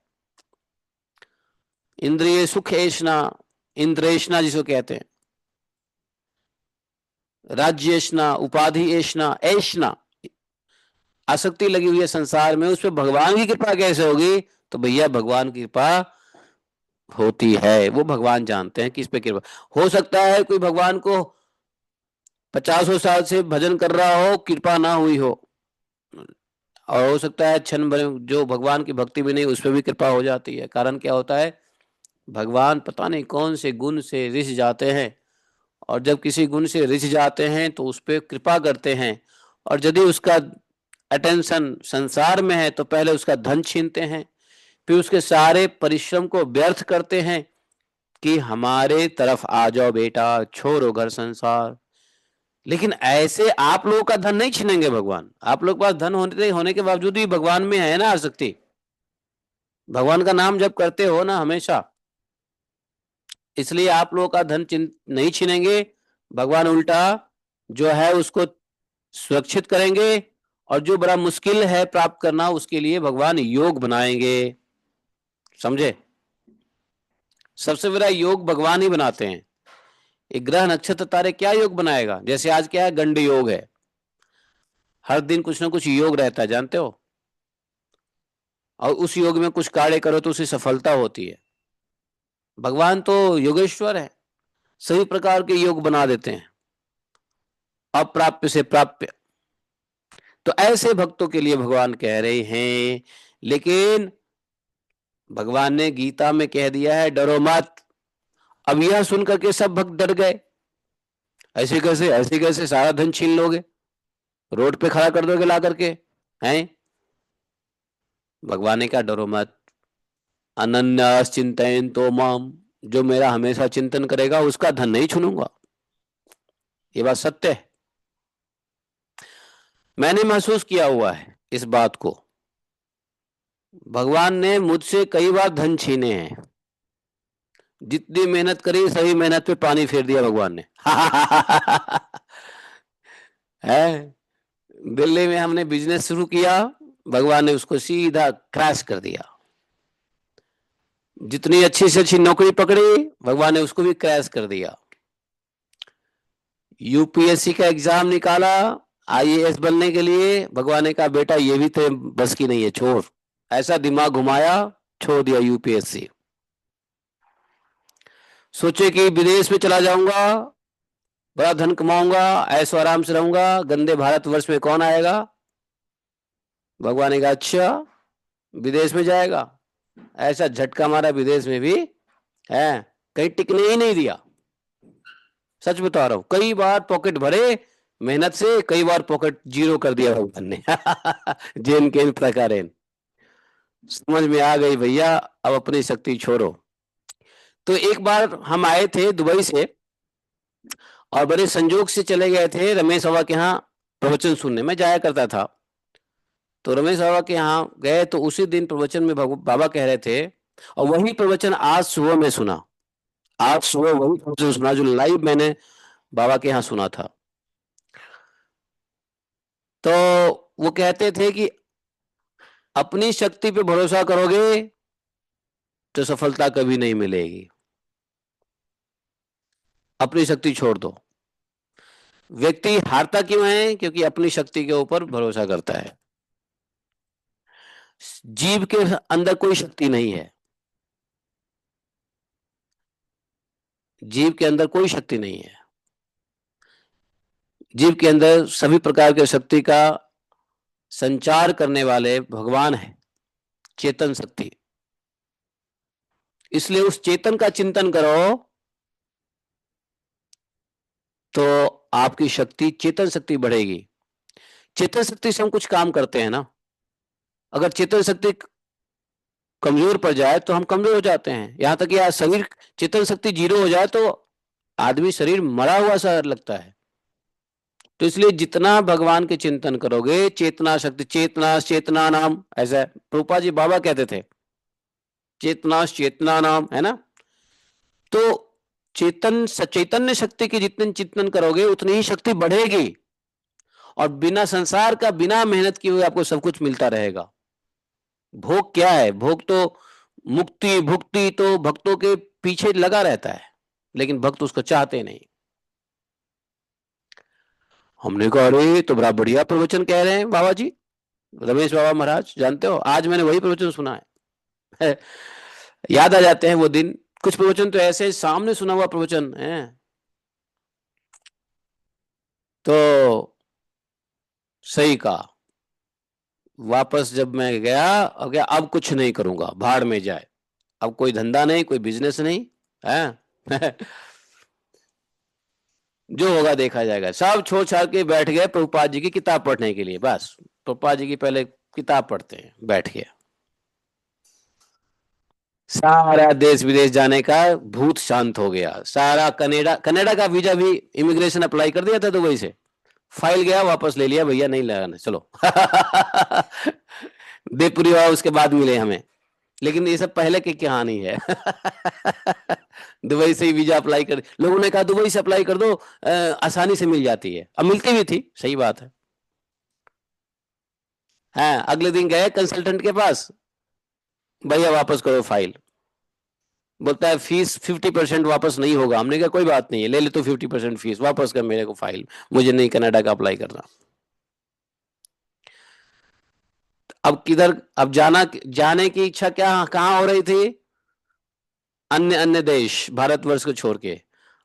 इंद्रिय सुख एषणा, इंद्रेषणा जिसको कहते हैं, राज्य एषणा, उपाधि एषणा, एषणा, आसक्ति लगी हुई है संसार में, उस पर भगवान की कृपा कैसे होगी? तो भैया भगवान की कृपा होती है, वो भगवान जानते हैं कि इस पे कृपा। हो सकता है कोई भगवान को 50 साल से भजन कर रहा हो, कृपा ना हुई हो, और हो सकता है क्षण भर जो भगवान की भक्ति भी नहीं, उस पर भी कृपा हो जाती है। कारण क्या होता है? भगवान पता नहीं कौन से गुण से रिझ जाते हैं, और जब किसी गुण से रिझ जाते हैं तो उस पर कृपा करते हैं, और यदि उसका अटेंशन संसार में है तो पहले उसका धन छीनते हैं, फिर उसके सारे परिश्रम को व्यर्थ करते हैं कि हमारे तरफ आ जाओ बेटा, छोड़ो घर संसार। लेकिन ऐसे आप लोगों का धन नहीं छीनेंगे भगवान। आप लोग के पास धन होने के बावजूद भी भगवान में है ना आसक्ति, भगवान का नाम जब करते हो ना हमेशा, इसलिए आप लोगों का धन नहीं छीनेंगे। भगवान उल्टा जो है उसको सुरक्षित करेंगे, और जो बड़ा मुश्किल है प्राप्त करना, उसके लिए भगवान योग बनाएंगे। समझे? सबसे बड़ा योग भगवान ही बनाते हैं। एक ग्रह नक्षत्र तारे क्या योग बनाएगा? जैसे आज क्या है, गंड योग है, हर दिन कुछ ना कुछ योग रहता है, जानते हो, और उस योग में कुछ कार्य करो तो उसे सफलता होती है। भगवान तो योगेश्वर है, सभी प्रकार के योग बना देते हैं, अप्राप्य से प्राप्य। तो ऐसे भक्तों के लिए भगवान कह रहे हैं, लेकिन भगवान ने गीता में कह दिया है डरो मत। अब यह सुनकर के सब भक्त डर गए, ऐसे कैसे सारा धन छीन लोगे, रोड पे खड़ा कर दोगे ला करके, हैं? भगवान ने कहा डरो मत, अनन्यास चिंतन तो माम, जो मेरा हमेशा चिंतन करेगा उसका धन नहीं छूनूंगा। ये बात सत्य है, मैंने महसूस किया हुआ है इस बात को। भगवान ने मुझसे कई बार धन छीने हैं, जितनी मेहनत करी सही मेहनत पे पानी फेर दिया भगवान ने। है, दिल्ली में हमने बिजनेस शुरू किया, भगवान ने उसको सीधा क्रैश कर दिया। जितनी अच्छी से अच्छी नौकरी पकड़ी, भगवान ने उसको भी क्रैश कर दिया। यूपीएससी का एग्जाम निकाला आईएएस बनने के लिए, भगवान ने कहा बेटा ये भी तेरे बस की नहीं है, छोड़। ऐसा दिमाग घुमाया, छोड़ दिया यूपीएससी। सोचे कि विदेश में चला जाऊंगा, बड़ा धन कमाऊंगा, ऐशो आराम से रहूंगा, गंदे भारतवर्ष में कौन आएगा। भगवान ने कहा अच्छा विदेश में जाएगा, ऐसा झटका मारा विदेश में भी है, कहीं टिकने ही नहीं दिया। सच बता रहा हूं, कई बार पॉकेट भरे मेहनत से, कई बार पॉकेट जीरो कर दिया भगवान ने। जेन के प्रकारेण समझ में आ गई भैया, अब अपनी शक्ति छोड़ो। तो एक बार हम आए थे दुबई से, और बड़े संजोग से चले गए थे रमेश बाबा के यहाँ प्रवचन सुनने में जाया करता था। तो रमेश बाबा के यहाँ गए तो उसी दिन प्रवचन में बाबा कह रहे थे, और वही प्रवचन आज सुबह में सुना। आज सुबह वही प्रवचन सुना जो लाइव मैंने बाबा के यहाँ सुना था। तो वो कहते थे कि अपनी शक्ति पे भरोसा करोगे तो सफलता कभी नहीं मिलेगी, अपनी शक्ति छोड़ दो। व्यक्ति हारता क्यों है? क्योंकि अपनी शक्ति के ऊपर भरोसा करता है। जीव के अंदर कोई शक्ति नहीं है, जीव के अंदर कोई शक्ति नहीं है। जीव के अंदर सभी प्रकार के शक्ति का संचार करने वाले भगवान है, चेतन शक्ति। इसलिए उस चेतन का चिंतन करो तो आपकी शक्ति, चेतन शक्ति बढ़ेगी। चेतन शक्ति से हम कुछ काम करते हैं ना, अगर चेतन शक्ति कमजोर पड़ जाए तो हम कमजोर हो जाते हैं। यहां तक कि शरीर चेतन शक्ति जीरो हो जाए तो आदमी शरीर मरा हुआ सा लगता है, तो इसलिए जितना भगवान के चिंतन करोगे, चेतना शक्ति, चेतना चेतना नाम, ऐसा प्रभुपाद जी बाबा कहते थे, चेतना चेतना नाम, है ना। तो चैतन्य शक्ति के जितने चिंतन करोगे उतनी ही शक्ति बढ़ेगी, और बिना संसार का, बिना मेहनत किए हुए आपको सब कुछ मिलता रहेगा। भोग क्या है? भोग तो मुक्ति भुक्ति तो भक्तों के पीछे लगा रहता है, लेकिन भक्त उसको चाहते नहीं। हमने कहा अरे तो बड़ा बढ़िया प्रवचन कह रहे हैं बाबा जी, रमेश बाबा महाराज, जानते हो आज मैंने वही प्रवचन सुना है। याद आ जाते हैं वो दिन। कुछ प्रवचन तो ऐसे सामने सुना हुआ प्रवचन है। तो सही कहा। वापस जब मैं गया, अब कुछ नहीं करूंगा, भाड़ में जाए, अब कोई धंधा नहीं, कोई बिजनेस नहीं है। जो होगा देखा जाएगा। सब छोड़ छाड़ के बैठ गए प्रभुपाद जी की किताब पढ़ने के लिए। बस प्रभुपाद जी की पहले किताब पढ़ते हैं, बैठ गया। सारा देश विदेश जाने का भूत शांत हो गया। सारा कनाडा का वीजा भी इमिग्रेशन अप्लाई कर दिया था दुबई से, फाइल गया, वापस ले लिया, भैया नहीं लगाना, चलो। देवपुरी बाबा उसके बाद मिले हमें, लेकिन ये सब पहले की कहानी है। दुबई से ही वीजा अप्लाई कर, लोगों ने कहा दुबई से अप्लाई कर दो, आसानी से मिल जाती है। अब मिलती भी थी, सही बात है। हाँ, अगले दिन गए कंसल्टेंट के पास, भैया वापस करो फाइल। बोलता है फीस 50% वापस नहीं होगा। हमने कहा कोई बात नहीं है, ले ले तो 50% फीस, वापस कर मेरे को फाइल, मुझे नहीं कनाडा का अप्लाई करना। अब किधर, अब जाने की इच्छा क्या कहाँ हो रही थी? अन्य अन्य देश, भारतवर्ष को छोड़ के।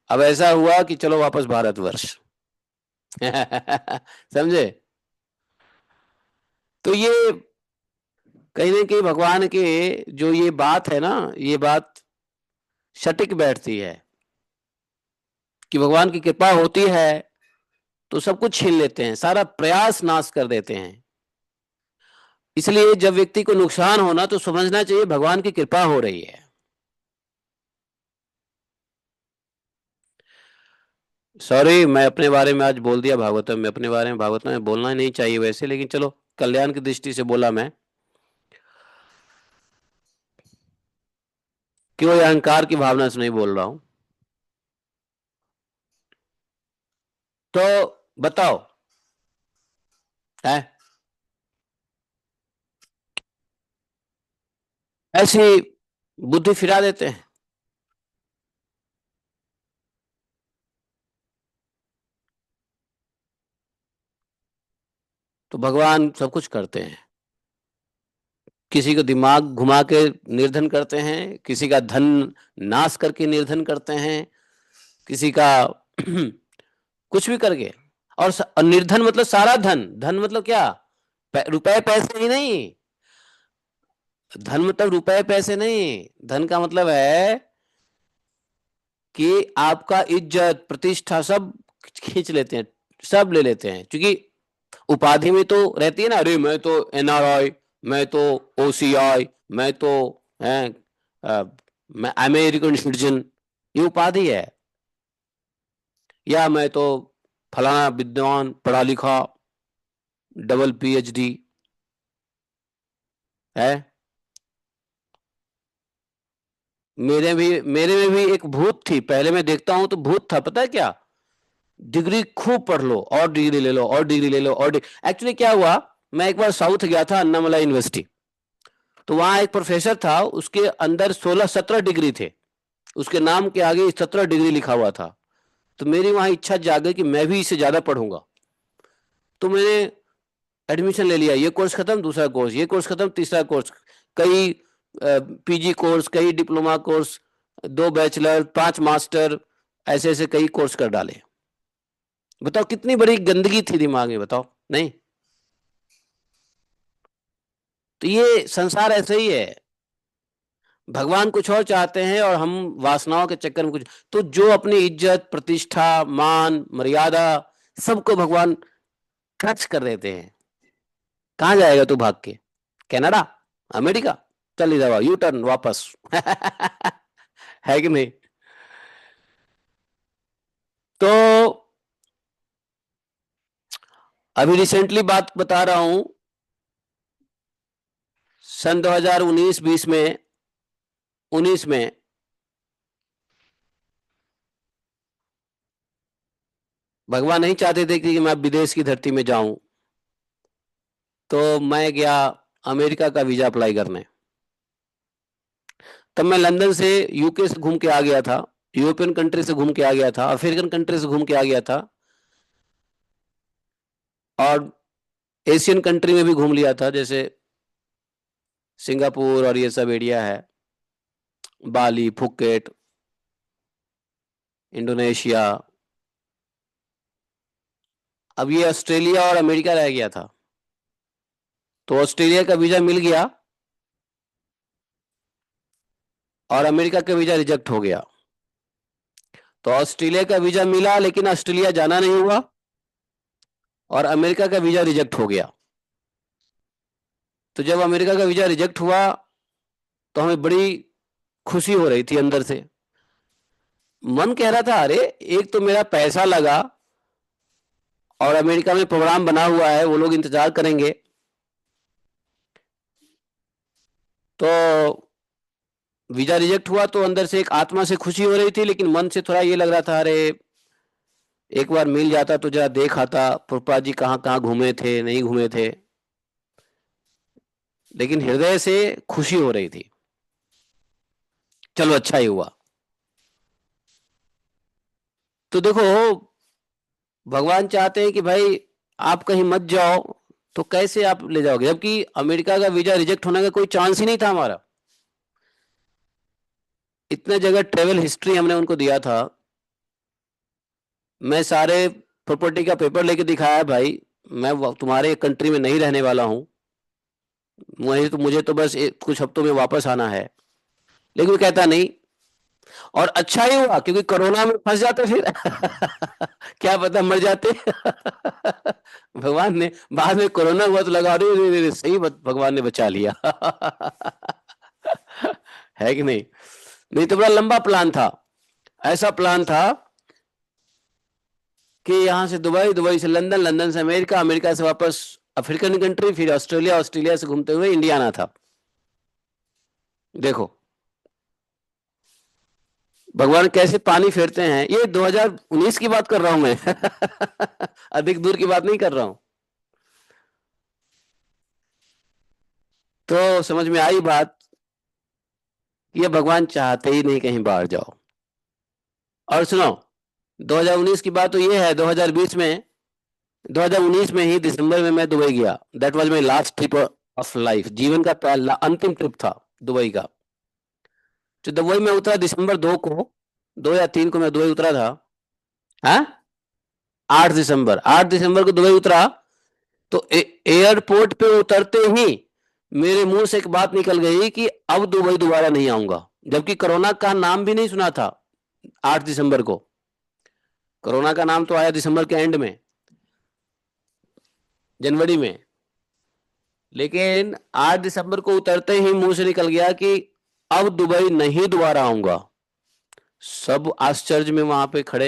अब ऐसा हुआ कि चलो वापस भारतवर्ष। समझे? तो ये कहीं ना कहीं भगवान के जो ये बात है ना, ये बात सटीक बैठती है कि भगवान की कृपा होती है तो सब कुछ छीन लेते हैं, सारा प्रयास नाश कर देते हैं। इसलिए जब व्यक्ति को नुकसान होना तो समझना चाहिए भगवान की कृपा हो रही है। सॉरी, मैं अपने बारे में आज बोल दिया भागवतम में, अपने बारे में भागवतम में बोलना ही नहीं चाहिए वैसे, लेकिन चलो कल्याण की दृष्टि से बोला मैं। केवल अहंकार की भावना से नहीं बोल रहा हूं। तो बताओ है, ऐसी बुद्धि फिरा देते हैं। तो भगवान सब कुछ करते हैं। किसी को दिमाग घुमा के निर्धन करते हैं, किसी का धन नाश करके निर्धन करते हैं, किसी का कुछ भी करके। और निर्धन मतलब सारा धन, धन मतलब क्या? रुपए पैसे ही नहीं। धन मतलब रुपए पैसे नहीं, धन का मतलब है कि आपका इज्जत प्रतिष्ठा सब खींच लेते हैं, सब ले लेते हैं। क्योंकि उपाधि में तो रहती है ना, अरे मैं तो एनआरआई, मैं तो ओसीआई, मैं तो है, मैं अमेरिकन सिटीजन, ये उपाधि है। या मैं तो फलाना विद्वान, पढ़ा लिखा, डबल पीएचडी है। मेरे में भी एक भूत थी, पहले मैं देखता हूं तो भूत था, पता है क्या? डिग्री खूब पढ़ लो, और डिग्री ले लो, और डिग्री ले लो, और एक्चुअली क्या हुआ, मैं एक बार साउथ गया था, अन्नामलाई यूनिवर्सिटी। तो वहां एक प्रोफेसर था, उसके अंदर 16-17 डिग्री थे, उसके नाम के आगे 17 डिग्री लिखा हुआ था। तो मेरी वहां इच्छा जाग गई कि मैं भी इससे ज्यादा पढ़ूंगा। तो मैंने एडमिशन ले लिया, ये कोर्स खत्म दूसरा कोर्स, ये कोर्स खत्म तीसरा कोर्स, कई पीजी कोर्स, कई डिप्लोमा कोर्स, 2 बैचलर, 5 मास्टर, ऐसे ऐसे कई कोर्स कर डाले। बताओ कितनी बड़ी गंदगी थी दिमाग में, बताओ नहीं? तो ये संसार ऐसे ही है, भगवान कुछ और चाहते हैं और हम वासनाओं के चक्कर में कुछ। तो जो अपनी इज्जत प्रतिष्ठा मान मर्यादा सबको भगवान खर्च कर देते हैं। कहाँ जाएगा तू भाग के? कनाडा, अमेरिका, चल इधर यू टर्न वापस। है कि नहीं? तो अभी रिसेंटली बात बता रहा हूं, सन 2019-20 में 19 में भगवान नहीं चाहते थे कि मैं विदेश की धरती में जाऊं, तो मैं गया अमेरिका का वीजा अप्लाई करने। तब मैं लंदन से यूके से घूम के आ गया था, यूरोपियन कंट्री से घूम के आ गया था, अफ्रीकन कंट्री से घूम के आ गया था, और एशियन कंट्री में भी घूम लिया था, जैसे सिंगापुर और ये सब एरिया है, बाली, फुकेट, इंडोनेशिया। अब ये ऑस्ट्रेलिया और अमेरिका रह गया था, तो ऑस्ट्रेलिया का वीजा मिल गया और अमेरिका का वीजा रिजेक्ट हो गया। तो ऑस्ट्रेलिया का वीजा मिला लेकिन ऑस्ट्रेलिया जाना नहीं हुआ, और अमेरिका का वीजा रिजेक्ट हो गया। तो जब अमेरिका का वीजा रिजेक्ट हुआ तो हमें बड़ी खुशी हो रही थी अंदर से। मन कह रहा था अरे एक तो मेरा पैसा लगा और अमेरिका में प्रोग्राम बना हुआ है, वो लोग इंतजार करेंगे। तो वीजा रिजेक्ट हुआ तो अंदर से एक आत्मा से खुशी हो रही थी, लेकिन मन से थोड़ा ये लग रहा था अरे एक बार मिल जाता तो जरा देख आता प्रभुपाद जी कहाँ कहाँ घूमे थे, नहीं घूमे थे। लेकिन हृदय से खुशी हो रही थी, चलो अच्छा ही हुआ। तो देखो भगवान चाहते हैं कि भाई आप कहीं मत जाओ, तो कैसे आप ले जाओगे, जबकि अमेरिका का वीजा रिजेक्ट होने का कोई चांस ही नहीं था हमारा। इतने जगह ट्रेवल हिस्ट्री हमने उनको दिया था, मैं सारे प्रॉपर्टी का पेपर लेके दिखाया भाई, मैं तुम्हारे कंट्री में नहीं रहने वाला हूं, मुझे तो बस कुछ हफ्तों में वापस आना है। लेकिन वो कहता नहीं, और अच्छा ही हुआ क्योंकि कोरोना में फंस जाते फिर क्या पता मर जाते भगवान ने बाद में कोरोना हुआ तो लगा अरे सही भगवान ने बचा लिया है कि नहीं। नहीं तो बड़ा लंबा प्लान था, ऐसा प्लान था कि यहां से दुबई, दुबई से लंदन, लंदन से अमेरिका, अमेरिका से वापस अफ्रीकन कंट्री, फिर ऑस्ट्रेलिया, ऑस्ट्रेलिया से घूमते हुए इंडिया आना था। देखो भगवान कैसे पानी फेरते हैं। ये 2019 की बात कर रहा हूं मैं अधिक दूर की बात नहीं कर रहा हूं। तो समझ में आई बात, ये भगवान चाहते ही नहीं कहीं बाहर जाओ। और सुनो 2019 की बात तो ये है, 2019 में ही दिसंबर में मैं दुबई गया। That was my last trip of life, जीवन का पहला अंतिम ट्रिप था दुबई का। तो दुबई में उतरा दिसंबर 2 को, 2 या 3 को मैं दुबई उतरा था। हाँ 8 दिसंबर को दुबई उतरा। तो एयरपोर्ट पे उतरते ही मेरे मुंह से एक बात निकल गई कि अब दुबई दोबारा नहीं आऊंगा, जबकि कोरोना का नाम भी नहीं सुना था 8 दिसंबर को। कोरोना का नाम तो आया दिसंबर के एंड में, जनवरी में। लेकिन 8 दिसंबर को उतरते ही मुंह से निकल गया कि अब दुबई नहीं दोबारा आऊंगा। सब आश्चर्य में वहां पे खड़े।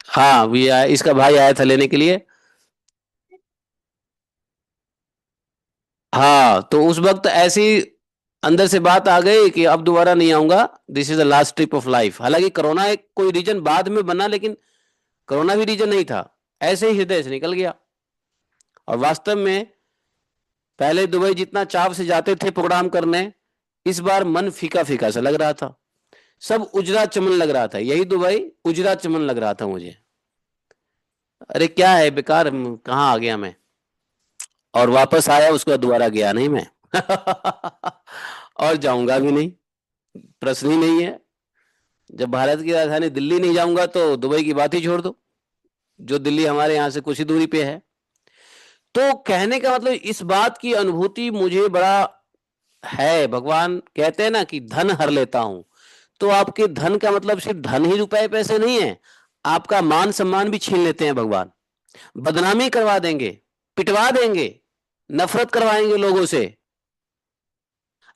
हाँ भी आया, इसका भाई आया था लेने के लिए। हाँ तो उस वक्त ऐसी अंदर से बात आ गई कि अब दोबारा नहीं आऊंगा, this is the last trip of life. हालांकि कोरोना एक कोई रीजन बाद में बना, लेकिन कोरोना भी रीजन नहीं था, ऐसे ही हृदय से निकल गया। और वास्तव में पहले दुबई जितना चाव से जाते थे प्रोग्राम करने, इस बार मन फीका फीका सा लग रहा था, सब उजरा चमन लग रहा था। यही दुबई उजरा चमन लग रहा था मुझे। अरे क्या है बेकार, कहाँ आ गया मैं। और वापस आया, उसके बाद दोबारा गया नहीं मैं और जाऊंगा भी नहीं, प्रश्न ही नहीं है। जब भारत की राजधानी दिल्ली नहीं जाऊंगा तो दुबई की बात ही छोड़ दो, जो दिल्ली हमारे यहां से कुछ ही दूरी पे है। तो कहने का मतलब इस बात की अनुभूति मुझे बड़ा है। भगवान कहते हैं ना कि धन हर लेता हूं, तो आपके धन का मतलब सिर्फ धन ही, रुपए पैसे नहीं है, आपका मान सम्मान भी छीन लेते हैं भगवान। बदनामी करवा देंगे, पिटवा देंगे, नफरत करवाएंगे लोगों से,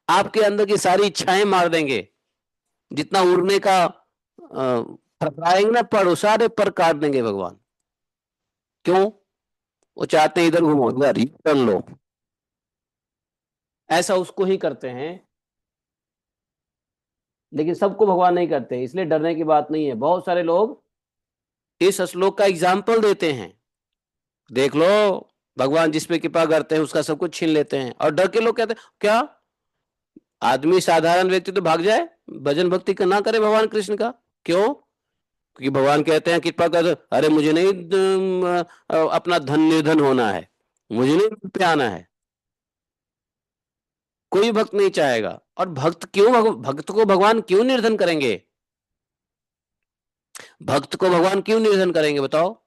आपके अंदर की सारी इच्छाएं मार देंगे। जितना उड़ने का फरफराएंगे ना पर, सारे पर काट देंगे भगवान। क्यों? वो चाहते हैं इधर घूमो, इधर टर्न लो, ऐसा उसको ही करते हैं। लेकिन सबको भगवान नहीं करते, इसलिए डरने की बात नहीं है। बहुत सारे लोग इस श्लोक का एग्जाम्पल देते हैं, देख लो भगवान जिस पे कृपा करते हैं उसका सब कुछ छीन लेते हैं, और डर के लोग कहते हैं क्या आदमी साधारण व्यक्ति तो भाग जाए, भजन भक्ति ना करे भगवान कृष्ण का? क्यों? क्योंकि भगवान कहते हैं कृपा कर, अरे मुझे नहीं अपना धन निर्धन होना है, मुझे नहीं पे आना है। कोई भक्त नहीं चाहेगा। और भक्त क्यों, भक्त को भगवान क्यों निर्धन करेंगे? भक्त को भगवान क्यों निर्धन करेंगे बताओ?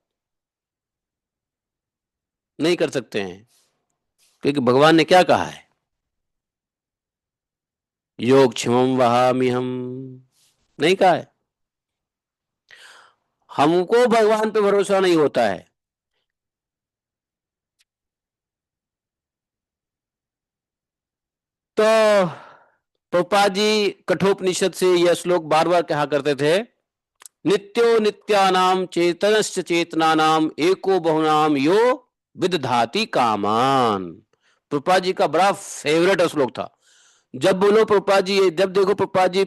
नहीं कर सकते हैं, क्योंकि भगवान ने क्या कहा है, योग क्षमम वहामि हम, नहीं कहा है। हमको भगवान पे भरोसा नहीं होता है। तो प्रभुपाद जी कठोपनिषद से यह श्लोक बार बार कहा करते थे, नित्यो नित्यानाम चेतनश्च चेतनानाम एको बहुनाम यो विदधाति कामान। प्रभुपाद जी का बड़ा फेवरेट श्लोक था। जब बोलो प्रभुपाद जी, जब देखो प्रभुपाद जी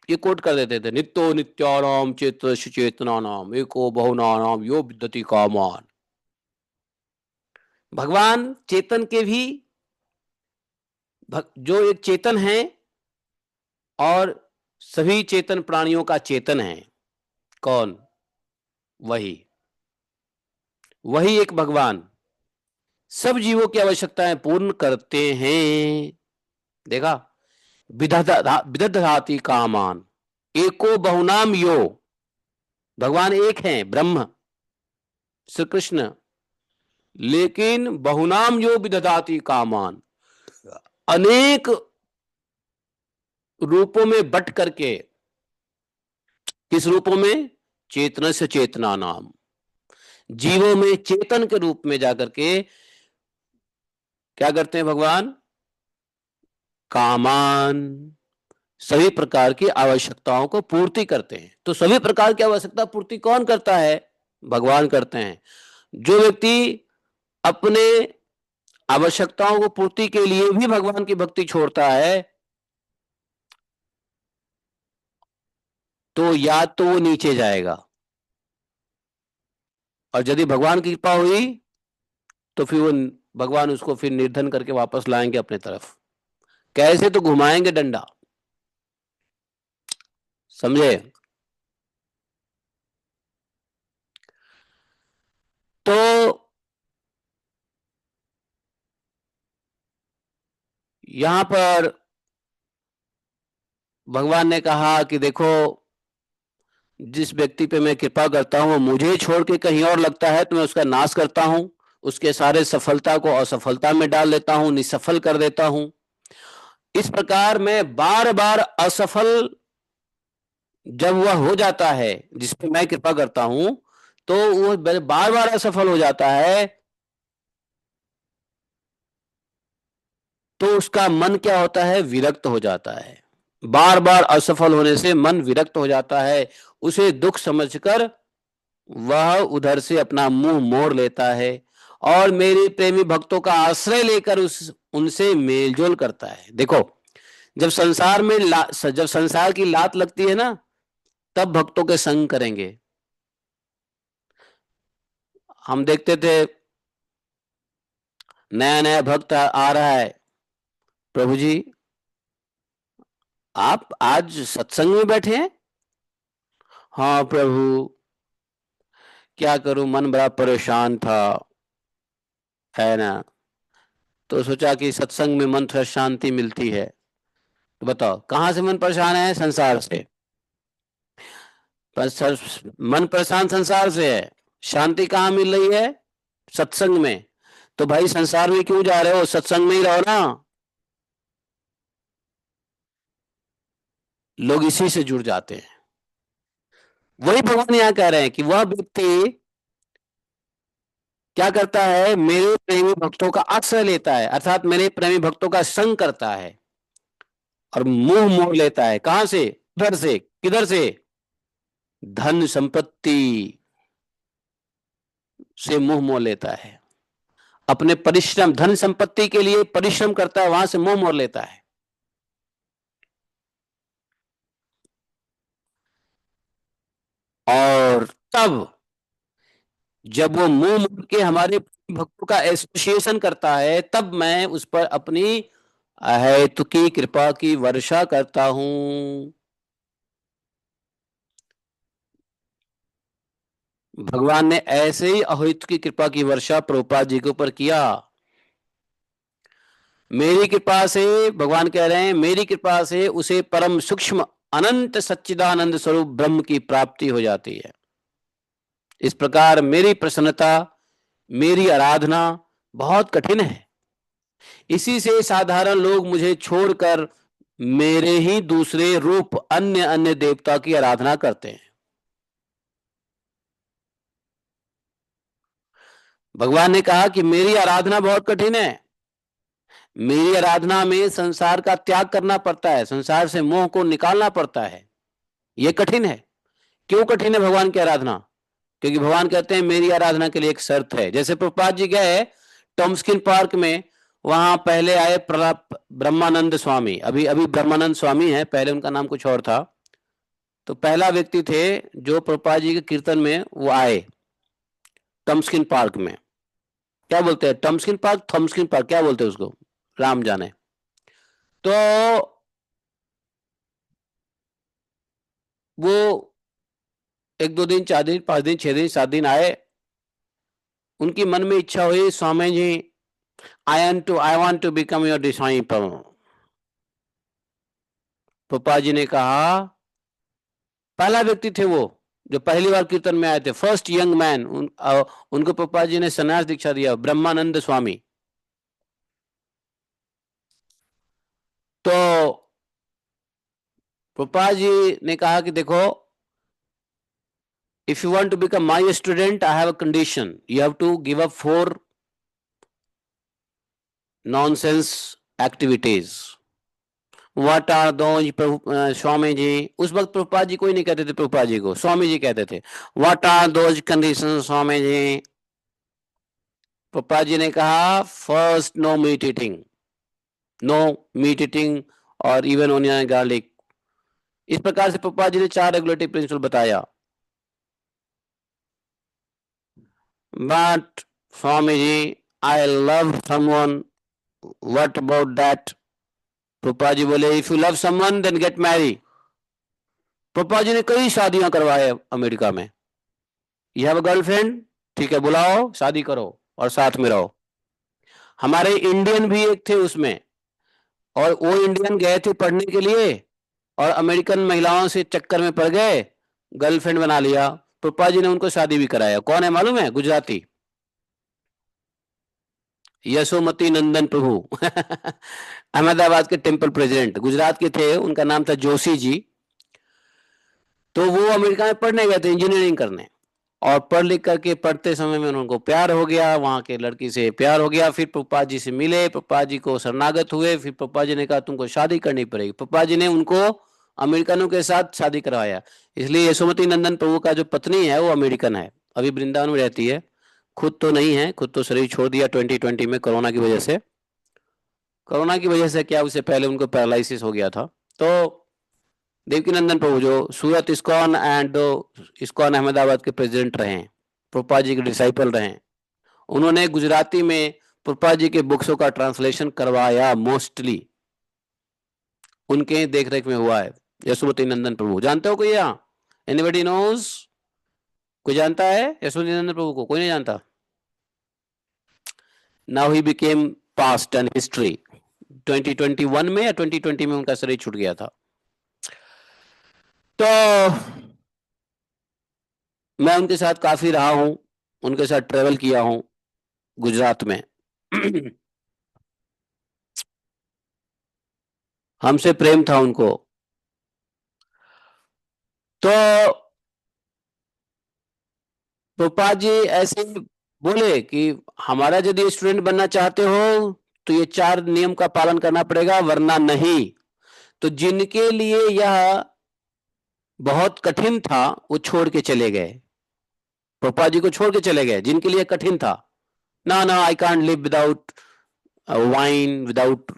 ये कोट कर देते थे, नित्यो नित्यानाम चेतनश्च चेतनानाम एको बहुनाम यो विदधति कामान। भगवान चेतन के भी जो एक चेतन है और सभी चेतन प्राणियों का चेतन है। कौन? वही वही एक भगवान सब जीवों की आवश्यकताएं पूर्ण करते हैं। देखा, विदधाति कामान एको बहुनाम यो। भगवान एक हैं, ब्रह्म श्री कृष्ण, लेकिन बहुनाम यो विदधाति कामान, अनेक रूपों में बट करके। किस रूपों में? चेतन से चेतना नाम, जीवों में चेतन के रूप में जाकर के क्या करते हैं भगवान? कामान, सभी प्रकार की आवश्यकताओं को पूर्ति करते हैं। तो सभी प्रकार की आवश्यकता पूर्ति कौन करता है? भगवान करते हैं। जो व्यक्ति अपने आवश्यकताओं को पूर्ति के लिए भी भगवान की भक्ति छोड़ता है, तो या तो वो नीचे जाएगा, और यदि भगवान की कृपा हुई तो फिर वो भगवान उसको फिर निर्धन करके वापस लाएंगे अपने तरफ। कैसे? तो घुमाएंगे डंडा, समझे? तो यहां पर भगवान ने कहा कि देखो, जिस व्यक्ति पे मैं कृपा करता हूं वो मुझे छोड़ के कहीं और लगता है तो मैं उसका नाश करता हूं, उसके सारे सफलता को असफलता में डाल देता हूं, निसफल कर देता हूं। इस प्रकार मैं बार बार असफल जब वह हो जाता है जिस पे मैं कृपा करता हूं, तो वो बार बार असफल हो जाता है, तो उसका मन क्या होता है? विरक्त हो जाता है। बार बार असफल होने से मन विरक्त हो जाता है। उसे दुख समझकर वह उधर से अपना मुंह मोड़ लेता है और मेरे प्रेमी भक्तों का आश्रय लेकर उनसे मेलजोल करता है। देखो, जब संसार में जब संसार की लात लगती है ना, तब भक्तों के संग करेंगे। हम देखते थे नया नया भक्त आ रहा है, प्रभु जी आप आज सत्संग में बैठे हैं? हाँ प्रभु, क्या करूं, मन बड़ा परेशान था, है ना, तो सोचा कि सत्संग में मन थोड़ा शांति मिलती है। तो बताओ कहां से मन परेशान है? संसार से। मन परेशान संसार से है, शांति कहाँ मिल रही है? सत्संग में। तो भाई संसार में क्यों जा रहे हो, सत्संग में ही रहो ना। लोग इसी से जुड़ जाते हैं। वही भगवान यहाँ कह रहे हैं कि वह व्यक्ति क्या करता है? मेरे प्रेमी भक्तों का आश्रय लेता है, अर्थात मेरे प्रेमी भक्तों का संग करता है और मुंह मोड़ लेता है। कहां से? उधर से। किधर से? धन संपत्ति, से मुंह मोड़ लेता है, अपने परिश्रम धन संपत्ति के लिए परिश्रम करता है, वहां से मुंह मोड़ लेता है। और तब जब वो मुंह मोड़ के हमारे भक्तों का एसोसिएशन करता है, तब मैं उस पर अपनी अहेतु की कृपा की वर्षा करता हूं। भगवान ने ऐसे ही अहेतु की कृपा की वर्षा प्रभुपाद जी के ऊपर किया। मेरी कृपा से, भगवान कह रहे हैं, मेरी कृपा से उसे परम सूक्ष्म अनंत सच्चिदानंद स्वरूप ब्रह्म की प्राप्ति हो जाती है। इस प्रकार मेरी प्रसन्नता, मेरी आराधना बहुत कठिन है। इसी से साधारण लोग मुझे छोड़कर मेरे ही दूसरे रूप अन्य अन्य देवता की आराधना करते हैं। भगवान ने कहा कि मेरी आराधना बहुत कठिन है। मेरी आराधना में संसार का त्याग करना पड़ता है, संसार से मोह को निकालना पड़ता है। यह कठिन है। क्यों कठिन है भगवान की आराधना? क्योंकि भगवान कहते हैं मेरी आराधना के लिए एक शर्त है। जैसे प्रभुपाद जी गए टॉमस्किन पार्क में, वहां पहले आए ब्रह्मानंद स्वामी, अभी अभी ब्रह्मानंद स्वामी है, पहले उनका नाम कुछ और था। तो पहला व्यक्ति थे जो प्रभुपाद जी के कीर्तन में वो आए टॉमस्किन पार्क में। क्या बोलते हैं, टॉमस्किन पार्क, थॉमस्किन पार्क, क्या बोलते हैं उसको, राम जाने। तो वो 1-2 दिन, 4 दिन, 5 दिन, 6 दिन, 7 दिन आए। उनकी मन में इच्छा हुई, Swami ji I want to become your disciple। पप्पा जी ने कहा, पहला व्यक्ति थे वो जो पहली बार कीर्तन में आए थे, फर्स्ट यंग मैन, उनको पप्पा जी ने संन्यास दीक्षा दिया, ब्रह्मानंद स्वामी। तो पप्पा जी ने कहा कि देखो, if you want to become my student, I have a condition, you have to give up 4 nonsense activities. What are those Swami ji? उस वक्त प्रभुपाद जी कोई नहीं कहते थे, प्रभुपाद जी को स्वामी जी कहते थे। What are those condition Swami ji? Prabhupada ji ने कहा, first no meat eating, no meat eating और इवन ओनियन गार्लिक। इस प्रकार से प्रभुपाद जी ने 4 रेगुलेटरी प्रिंसिपल बताया। But Swami ji, I love someone, what about that? Prabhupada ji बोले, if you love someone then get marry. Prabhupada ji ने कई शादियां करवाए अमेरिका में। यू हैव अ गर्लफ्रेंड, ठीक है, बुलाओ, शादी करो और साथ में रहो। हमारे इंडियन भी एक थे उसमें, और वो इंडियन गए थे पढ़ने के लिए और अमेरिकन महिलाओं से चक्कर में पड़ गए, गर्लफ्रेंड बना लिया। प्रभुपाद जी ने उनको शादी भी कराया। कौन है मालूम है? गुजराती, यशोमती नंदन प्रभु अहमदाबाद के टेम्पल प्रेसिडेंट गुजरात के थे, उनका नाम था जोशी जी। तो वो अमेरिका में पढ़ने गए थे, इंजीनियरिंग करने, और पढ़ लिख करके पढ़ते समय में उनको प्यार हो गया, वहां के लड़की से प्यार हो गया। फिर प्रभुपाद जी से मिले, प्रभुपाद जी को शरणागत हुए। फिर प्रभुपाद जी ने कहा तुमको शादी करनी पड़ेगी। प्रभुपाद जी ने उनको अमेरिकनों के साथ शादी करवाया। इसलिए यशोमती नंदन प्रभु का जो पत्नी है वो अमेरिकन है, अभी वृंदावन में रहती है। खुद तो नहीं है, खुद तो शरीर छोड़ दिया 2020 में कोरोना की वजह से। कोरोना की वजह से क्या, उससे पहले उनको पैरालिसिस हो गया था। तो देवकीनंदन प्रभु जो सूरत इस्कॉन एंड इस्कॉन अहमदाबाद के प्रेसिडेंट रहे, प्रभुपाद जी के डिसाइपल रहे, उन्होंने गुजराती में प्रभुपाद जी के बुक्सों का ट्रांसलेशन करवाया, मोस्टली उनके देखरेख में हुआ है। यशोमती नंदन प्रभु जानते हो कोई यहाँ? Anybody knows? कोई जानता है यशोमती नंदन प्रभु को? कोई नहीं जानता। Now he became past and history. 2021 में या 2020 में उनका शरीर छूट गया था। तो मैं उनके साथ काफी रहा हूं, उनके साथ ट्रेवल किया हूं गुजरात में हमसे प्रेम था उनको। तो प्रभुपाद जी ऐसे बोले कि हमारा यदि स्टूडेंट बनना चाहते हो तो ये 4 नियम का पालन करना पड़ेगा, वरना नहीं। तो जिनके लिए यह बहुत कठिन था वो छोड़ के चले गए। प्रभुपाद जी को छोड़ के चले गए, जिनके लिए कठिन था। ना ना, I can't live without wine, without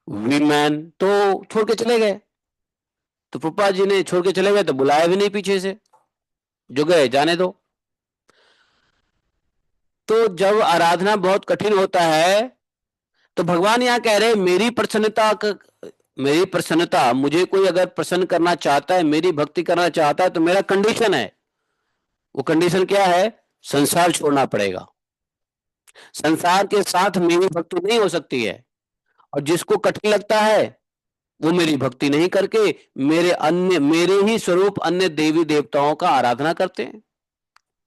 women, तो छोड़ के चले गए। तो प्रभुपाद जी ने छोड़ के चले गए तो बुलाया भी नहीं पीछे से, जो गए जाने दो। तो जब आराधना बहुत कठिन होता है तो भगवान यहाँ कह रहे मेरी प्रसन्नता, मुझे कोई अगर प्रसन्न करना चाहता है, मेरी भक्ति करना चाहता है, तो मेरा कंडीशन है। वो कंडीशन क्या है? संसार छोड़ना पड़ेगा। संसार के साथ मेरी भक्ति नहीं हो सकती है। और जिसको कठिन लगता है वो मेरी भक्ति नहीं करके मेरे ही स्वरूप अन्य देवी देवताओं का आराधना करते हैं।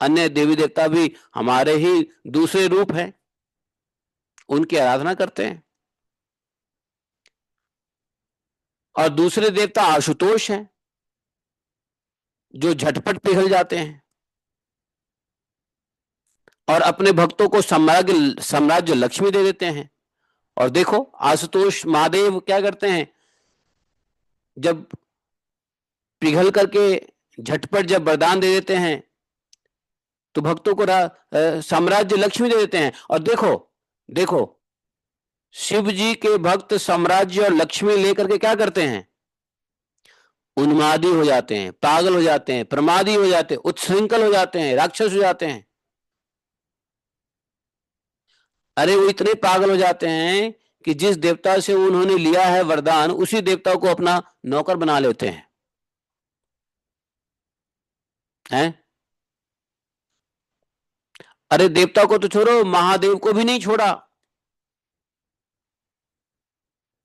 अन्य देवी देवता भी हमारे ही दूसरे रूप हैं, उनकी आराधना करते हैं। और दूसरे देवता आशुतोष हैं, जो झटपट पिघल जाते हैं और अपने भक्तों को साम्राज्य लक्ष्मी दे देते हैं। और देखो आशुतोष महादेव क्या करते हैं, जब पिघल करके झटपट जब वरदान दे देते हैं तो भक्तों को साम्राज्य लक्ष्मी दे देते हैं। और देखो देखो शिव जी के भक्त साम्राज्य और लक्ष्मी लेकर के क्या करते हैं? उन्मादी हो जाते हैं, पागल हो जाते हैं, प्रमादी हो जाते हैं, उत्श्रृंखल हो जाते हैं, राक्षस हो जाते हैं। अरे वो इतने पागल हो जाते हैं कि जिस देवता से उन्होंने लिया है वरदान, उसी देवता को अपना नौकर बना लेते हैं। अरे देवता को तो छोड़ो, महादेव को भी नहीं छोड़ा।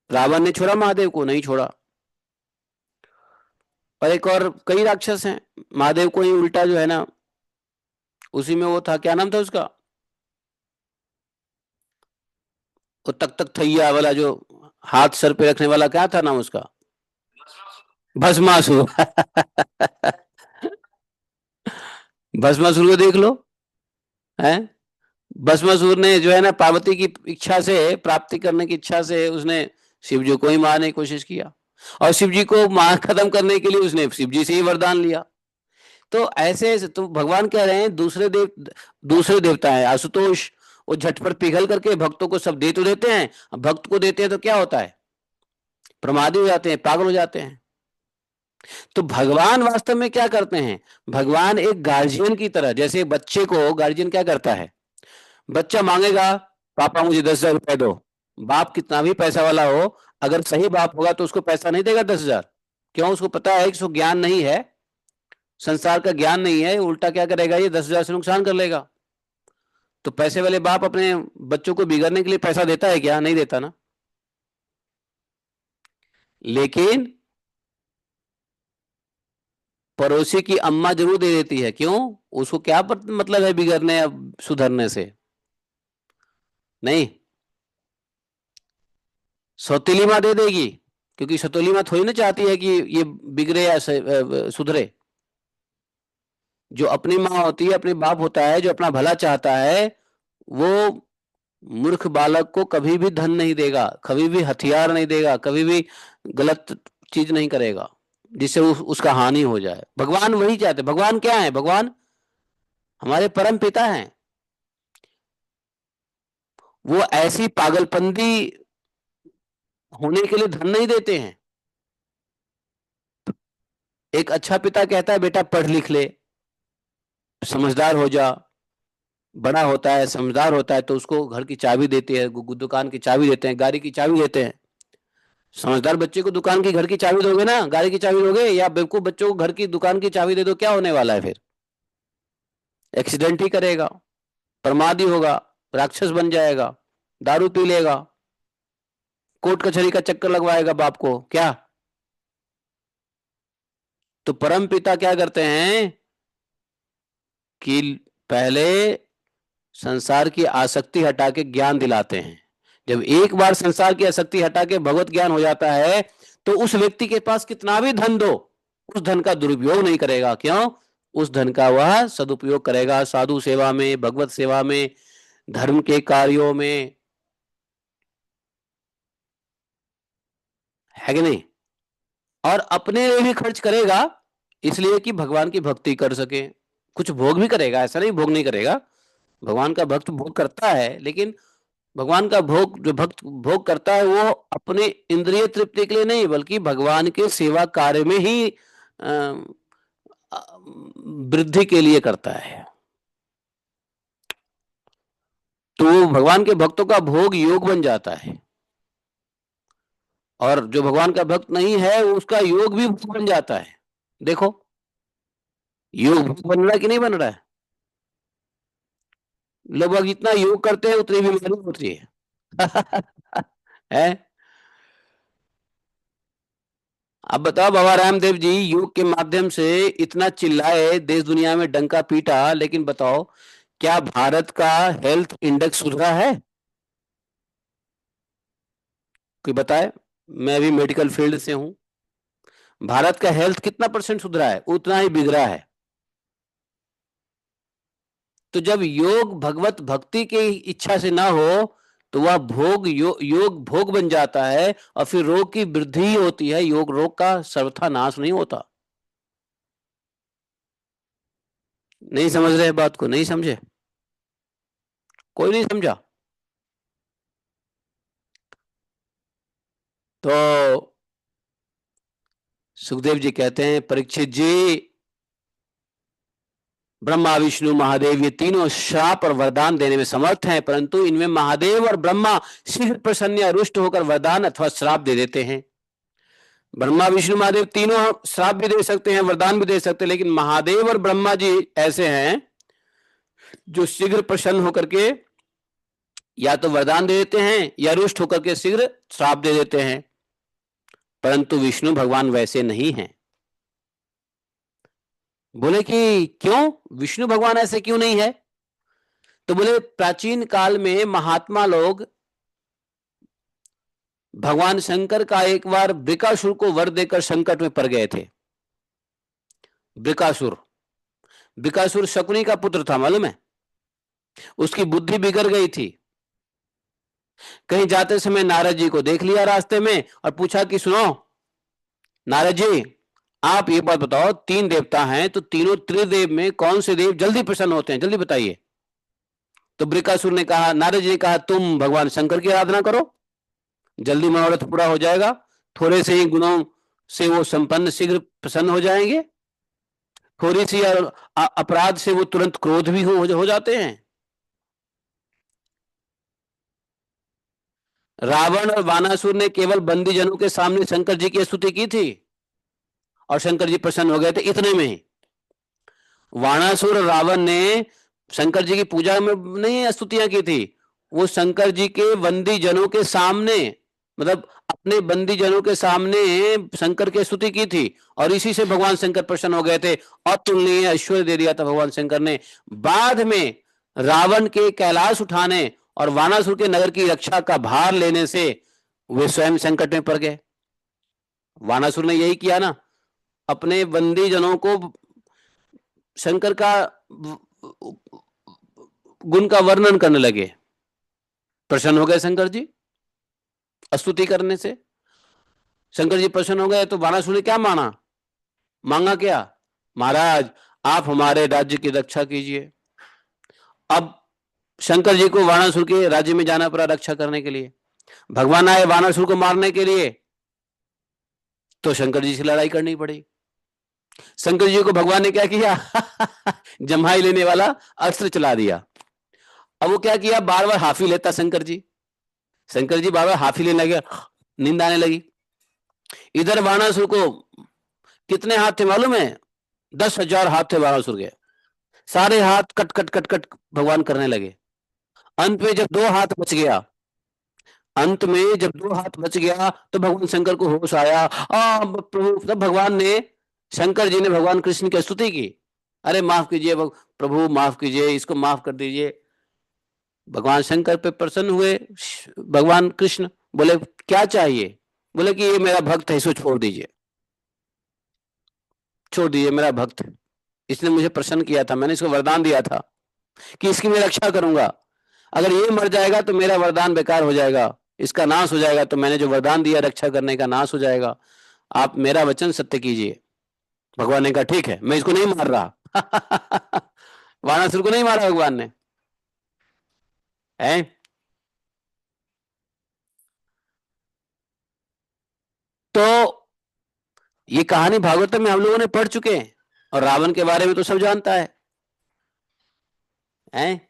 रावण ने छोड़ा महादेव को? नहीं छोड़ा। और एक और कई राक्षस हैं, महादेव को ही उल्टा जो है ना, उसी में वो था, क्या नाम था उसका, वो तक थैया वाला जो हाथ सर पे रखने वाला, क्या था नाम उसका? भस्मासुर। भस्मासुर को देख लो, है। भस्मासुर ने जो है ना, पार्वती की इच्छा से, प्राप्ति करने की इच्छा से, उसने शिव जी को ही मारने की कोशिश किया। और शिव जी को मार खत्म करने के लिए उसने शिव जी से ही वरदान लिया। तो ऐसे तो भगवान कह रहे हैं दूसरे देवता है आशुतोष, वो झटपट पिघल करके भक्तों को सब दे तो देते हैं। अब भक्त को देते हैं तो क्या होता है? प्रमादी हो जाते हैं, पागल हो जाते हैं। तो भगवान वास्तव में क्या करते हैं? भगवान एक गार्जियन की तरह, जैसे बच्चे को गार्जियन क्या करता है, बच्चा मांगेगा पापा मुझे 10,000 रुपए दो, बाप कितना भी पैसा वाला हो, अगर सही बाप होगा तो उसको पैसा नहीं देगा 10,000। क्यों? उसको पता है कि उसको ज्ञान नहीं है, संसार का ज्ञान नहीं है, उल्टा क्या करेगा, ये 10,000 से नुकसान कर लेगा। तो पैसे वाले बाप अपने बच्चों को बिगड़ने के लिए पैसा देता है क्या? नहीं देता ना। लेकिन पड़ोसी की अम्मा जरूर दे देती है। क्यों? उसको क्या मतलब है बिगड़ने या सुधरने से? नहीं, सौतीली माँ दे देगी, क्योंकि सौतीली माँ थोड़ी ना चाहती है कि ये बिगड़े या सुधरे। जो अपनी माँ होती है, अपने बाप होता है, जो अपना भला चाहता है, वो मूर्ख बालक को कभी भी धन नहीं देगा, कभी भी हथियार नहीं देगा, कभी भी गलत चीज नहीं करेगा जिससे उसका हानि हो जाए। भगवान वही चाहते। भगवान क्या है? भगवान हमारे परम पिता हैं। वो ऐसी पागलपंदी होने के लिए धन नहीं देते हैं। एक अच्छा पिता कहता है बेटा पढ़ लिख ले, समझदार हो जा। बड़ा होता है, समझदार होता है, तो उसको घर की चाबी देते हैं, दुकान की चाबी देते हैं, गाड़ी की चाबी देते हैं। समझदार बच्चे को दुकान की घर की चाबी दोगे ना, गाड़ी की चाबी दोगे? या बेवकूफ बच्चों को घर की दुकान की चाबी दे दो, क्या होने वाला है फिर? एक्सीडेंट ही करेगा, प्रमादी होगा, राक्षस बन जाएगा, दारू पी लेगा, कोर्ट कचहरी का चक्कर लगवाएगा बाप को। क्या? तो परम पिता क्या करते हैं कि पहले संसार की आसक्ति हटा के ज्ञान दिलाते हैं। जब एक बार संसार की आसक्ति हटा के भगवत ज्ञान हो जाता है तो उस व्यक्ति के पास कितना भी धन दो, उस धन का दुरुपयोग नहीं करेगा। क्यों? उस धन का वह सदुपयोग करेगा साधु सेवा में, भगवत सेवा में, धर्म के कार्यों में। है कि नहीं? और अपने लिए भी खर्च करेगा, इसलिए कि भगवान की भक्ति कर सके। कुछ भोग भी करेगा, ऐसा नहीं भोग नहीं करेगा, भगवान का भक्त भोग करता है, लेकिन भगवान का भोग जो भक्त भोग करता है वो अपने इंद्रिय तृप्ति के लिए नहीं, बल्कि भगवान के सेवा कार्य में ही वृद्धि के लिए करता है। तो भगवान के भक्तों का भोग योग बन जाता है, और जो भगवान का भक्त नहीं है उसका योग भी भोग बन जाता है। देखो योग भोग बन रहा है कि नहीं बन रहा है? लगभग जितना योग करते हैं उतनी बीमारी होती है। है? अब बताओ, बाबा रामदेव जी योग के माध्यम से इतना चिल्लाए, देश दुनिया में डंका पीटा, लेकिन बताओ क्या भारत का हेल्थ इंडेक्स सुधरा है? कोई बताए? मैं भी मेडिकल फील्ड से हूं। भारत का हेल्थ कितना % सुधरा है? उतना ही बिगड़ा है। तो जब योग भगवत भक्ति की इच्छा से ना हो तो वह भोग योग भोग बन जाता है, और फिर रोग की वृद्धि होती है, रोग का सर्वथा नाश नहीं होता। नहीं समझ रहे बात को? नहीं समझे? कोई नहीं समझा? तो सुखदेव जी कहते हैं, परीक्षित जी, ब्रह्मा विष्णु महादेव ये तीनों श्राप और वरदान देने में समर्थ हैं, परंतु इनमें महादेव और ब्रह्मा शीघ्र प्रसन्न या रुष्ट होकर वरदान अथवा श्राप दे देते हैं। ब्रह्मा विष्णु महादेव तीनों श्राप भी दे सकते हैं, वरदान भी दे सकते हैं, लेकिन महादेव और ब्रह्मा जी ऐसे हैं जो शीघ्र प्रसन्न होकर के या तो वरदान दे देते हैं या रुष्ट होकर के शीघ्र श्राप दे देते हैं, परंतु विष्णु भगवान वैसे नहीं हैं। बोले कि क्यों विष्णु भगवान ऐसे क्यों नहीं है? तो बोले प्राचीन काल में महात्मा लोग भगवान शंकर का एक बार वृकासुर को वर देकर संकट में पड़ गए थे। वृकासुर शकुनी का पुत्र था, मालूम है? उसकी बुद्धि बिगड़ गई थी। कहीं जाते समय नारद जी को देख लिया रास्ते में और पूछा कि सुनो नारद जी, आप ये बात बताओ, 3 देवता हैं तो तीनों त्रिदेव में कौन से देव जल्दी प्रसन्न होते हैं, जल्दी बताइए। तो वृकासुर ने कहा, नारद जी ने कहा, तुम भगवान शंकर की आराधना करो, जल्दी मनोरथ पूरा हो जाएगा, थोड़े से ही गुणों से वो संपन्न शीघ्र प्रसन्न हो जाएंगे, थोड़ी सी अपराध से वो तुरंत क्रोध भी हो जाते हैं। रावण और वानासुर ने केवल बंदी जनों के सामने शंकर जी की स्तुति की थी और शंकर जी प्रसन्न हो गए थे, इतने में ही। वानासुर और रावण ने शंकर जी की पूजा में नहीं स्तुतियां की थी, वो शंकर जी के बंदी जनों के सामने, मतलब अपने बंदी जनों के सामने शंकर की स्तुति की थी, और इसी से भगवान शंकर प्रसन्न हो गए थे, अतुलनीय ऐश्वर्य दे दिया था भगवान शंकर ने। बाद में रावण के कैलाश उठाने और वानासुर के नगर की रक्षा का भार लेने से वे स्वयं संकट में पड़ गए। वानासुर ने यही किया ना, अपने बंदी जनों को शंकर का गुण का वर्णन करने लगे, प्रसन्न हो गए शंकर जी स्तुति करने से। शंकर जी प्रसन्न हो गए तो वानासुर ने क्या मांगा क्या? महाराज आप हमारे राज्य की रक्षा कीजिए। अब शंकर जी को वानासुर के राज्य में जाना पड़ा रक्षा करने के लिए। भगवान आए वानासुर को मारने के लिए तो शंकर जी से लड़ाई करनी पड़ी। शंकर जी को भगवान ने क्या किया? जम्हाई लेने वाला अस्त्र चला दिया। अब वो क्या किया, बार बार हाफी लेता शंकर जी बार बार हाफी लेने लगे, नींद आने लगी। इधर वानासुर को कितने हाथ थे मालूम है? 10,000 हाथ थे वानासुर के, सारे हाथ कट कट कट कट भगवान करने लगे। अंत में जब 2 हाथ बच गया तो भगवान शंकर को होश आया। प्रभु, तब भगवान ने, शंकर जी ने भगवान कृष्ण की स्तुति की, अरे माफ कीजिए प्रभु, माफ कीजिए, इसको माफ कर दीजिए। भगवान शंकर पे प्रसन्न हुए भगवान कृष्ण, बोले क्या चाहिए? बोले कि ये मेरा भक्त है, इसको छोड़ दीजिए, मेरा भक्त है, इसने मुझे प्रसन्न किया था, मैंने इसको वरदान दिया था कि इसकी मैं रक्षा करूंगा, अगर ये मर जाएगा तो मेरा वरदान बेकार हो जाएगा, इसका नाश हो जाएगा, तो मैंने जो वरदान दिया रक्षा करने का नाश हो जाएगा, आप मेरा वचन सत्य कीजिए। भगवान ने कहा ठीक है, मैं इसको नहीं मार रहा। वानासुर को नहीं मारा भगवान ने, है? तो ये कहानी भागवत में हम लोगों ने पढ़ चुके हैं, और रावण के बारे में तो सब जानता है, हैं?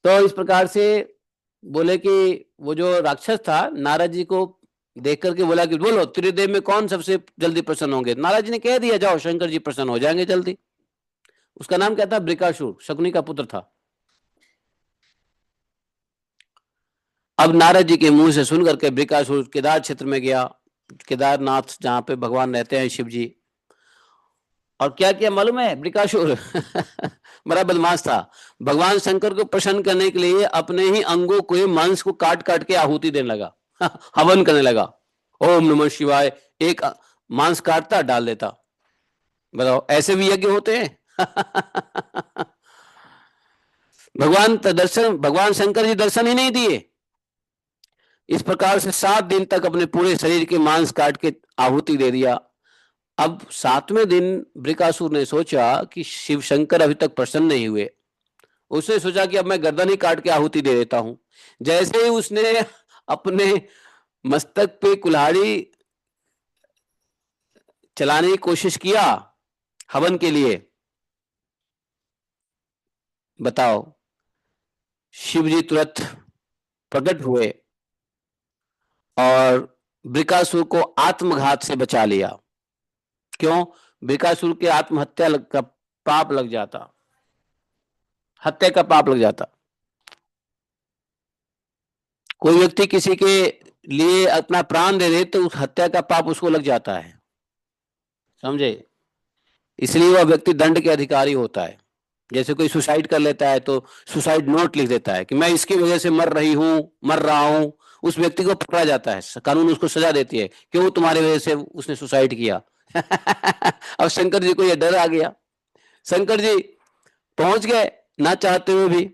तो इस प्रकार से बोले कि वो जो राक्षस था नारद जी को देख करके बोला कि बोलो त्रिदेव में कौन सबसे जल्दी प्रसन्न होंगे। नारद जी ने कह दिया जाओ शंकर जी प्रसन्न हो जाएंगे जल्दी। उसका नाम क्या था? बृकासुर, शकुनी का पुत्र था। अब नारद जी के मुंह से सुन करके बृकासुर केदार क्षेत्र में गया, केदारनाथ जहां पे भगवान रहते हैं शिव जी। और क्या किया मालूम है बृकासुर? बड़ा बदमाश था। भगवान शंकर को प्रसन्न करने के लिए अपने ही अंगों को, मांस को काट काट के आहुति देने लगा। हवन करने लगा। ओम नमः शिवाय, एक मांस काटता डाल देता। बताओ ऐसे भी यज्ञ होते हैं? भगवान शंकर जी दर्शन ही नहीं दिए। इस प्रकार से 7 दिन तक अपने पूरे शरीर के मांस काट के आहुति दे दिया। अब 7वें दिन बृकासुर ने सोचा कि शिव शंकर अभी तक प्रसन्न नहीं हुए। उसने सोचा कि अब मैं गर्दन ही काट के आहुति दे देता हूं। जैसे ही उसने अपने मस्तक पे कुल्हाड़ी चलाने की कोशिश किया हवन के लिए, बताओ शिव जी तुरंत प्रकट हुए और बृकासुर को आत्मघात से बचा लिया। क्यों? बृकासुर के आत्महत्या का पाप लग जाता, हत्या का पाप लग जाता। कोई व्यक्ति किसी के लिए अपना प्राण दे दे तो उस हत्या का पाप उसको लग जाता है, समझे? इसलिए वह व्यक्ति दंड के अधिकारी होता है। जैसे कोई सुसाइड कर लेता है तो सुसाइड नोट लिख देता है कि मैं इसकी वजह से मर रहा हूं। उस व्यक्ति को पकड़ा जाता है, कानून उसको सजा देती है, क्यों? तुम्हारी वजह से उसने सुसाइड किया। अब शंकर जी को यह डर आ गया। शंकर जी पहुंच गए ना चाहते हुए भी,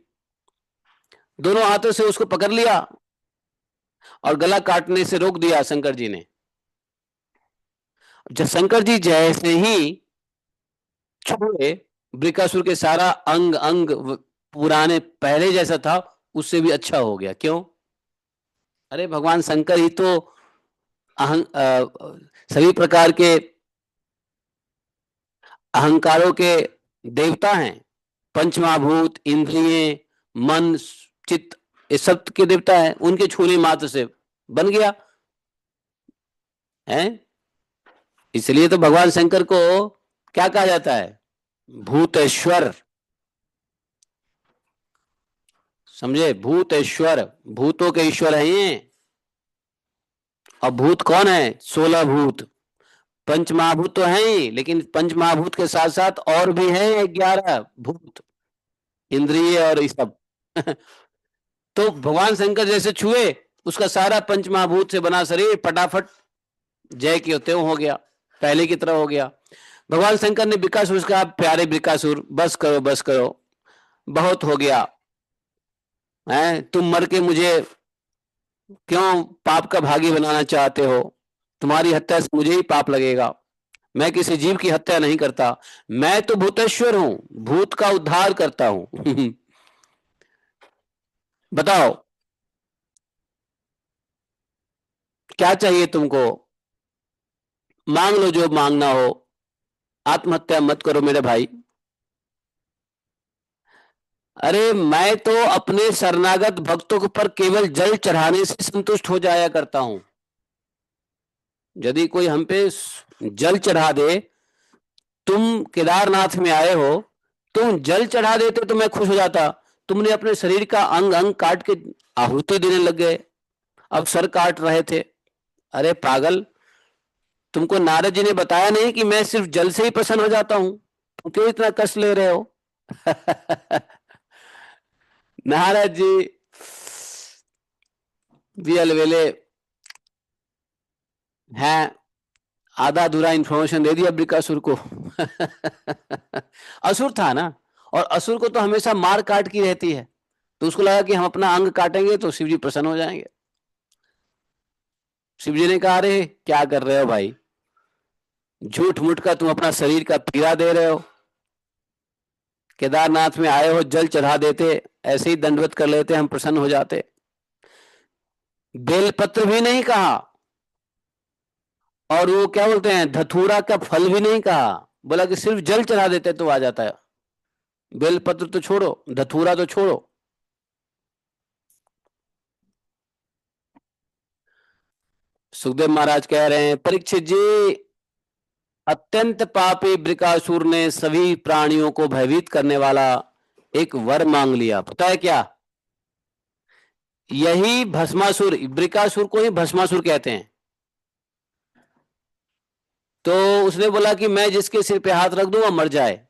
दोनों हाथों से उसको पकड़ लिया और गला काटने से रोक दिया शंकर जी ने। जब शंकर जी जैसे ही छुए, बृकासुर के सारा अंग अंग पुराने पहले जैसा था उससे भी अच्छा हो गया। क्यों? अरे भगवान शंकर ही तो सभी प्रकार के अहंकारों के देवता हैं। पंचमहाभूत, इंद्रिय, मन, चित्त, ये सब के देवता हैं। उनके छूने मात्र से बन गया है। इसलिए तो भगवान शंकर को क्या कहा जाता है? भूतेश्वर। समझे? भूतेश्वर, भूतों के ईश्वर है ये। और भूत कौन है? 16 भूत। पंचमहाभूत तो है ही, लेकिन पंचमहाभूत के साथ साथ और भी हैं 11 भूत, इंद्रिय और ये सब। तो भगवान शंकर जैसे छुए, उसका सारा पंचमहाभूत से बना शरीर फटाफट जय के त्यों हो गया, पहले की तरह हो गया। भगवान शंकर ने बृकासुर से कहा, प्यारे बृकासुर बस करो बस करो, बहुत हो गया है। तुम मर के मुझे क्यों पाप का भागी बनाना चाहते हो? तुम्हारी हत्या से मुझे ही पाप लगेगा। मैं किसी जीव की हत्या नहीं करता। मैं तो भूतेश्वर हूं, भूत का उद्धार करता हूं। बताओ क्या चाहिए तुमको? मांग लो जो मांगना हो, आत्महत्या मत करो मेरे भाई। अरे मैं तो अपने शरणागत भक्तों पर केवल जल चढ़ाने से संतुष्ट हो जाया करता हूं। यदि कोई हम पे जल चढ़ा दे, तुम केदारनाथ में आए हो, तुम जल चढ़ा देते तो मैं खुश हो जाता। तुमने अपने शरीर का अंग अंग काट के आहुति देने लग गए, अब सर काट रहे थे। अरे पागल, तुमको नारद जी ने बताया नहीं कि मैं सिर्फ जल से ही प्रसन्न हो जाता हूं? तुम क्यों इतना कष्ट ले रहे हो? नारद जी भी अलवेले हैं, आधा अधूरा इंफॉर्मेशन दे दिया बृकासुर को। असुर था ना, और असुर को तो हमेशा मार काट की रहती है, तो उसको लगा कि हम अपना अंग काटेंगे तो शिव जी प्रसन्न हो जाएंगे। शिव जी ने कहा, अरे क्या कर रहे हो भाई, झूठ मूठ का तुम अपना शरीर का पीड़ा दे रहे हो। केदारनाथ में आए हो, जल चढ़ा देते, ऐसे ही दंडवत कर लेते, हम प्रसन्न हो जाते। बेलपत्र भी नहीं कहा, और वो क्या बोलते हैं, धतूरा का फल भी नहीं कहा, बोला कि सिर्फ जल चढ़ा देते तो आ जाता है। बेलपत्र तो छोड़ो, धतूरा तो छोड़ो। सुखदेव महाराज कह रहे हैं, परीक्षित जी, अत्यंत पापी बृकासुर ने सभी प्राणियों को भयभीत करने वाला एक वर मांग लिया। पता है क्या? यही भस्मासुर, बृकासुर को ही भस्मासुर कहते हैं। तो उसने बोला कि मैं जिसके सिर पे हाथ रख दूं वो मर जाए।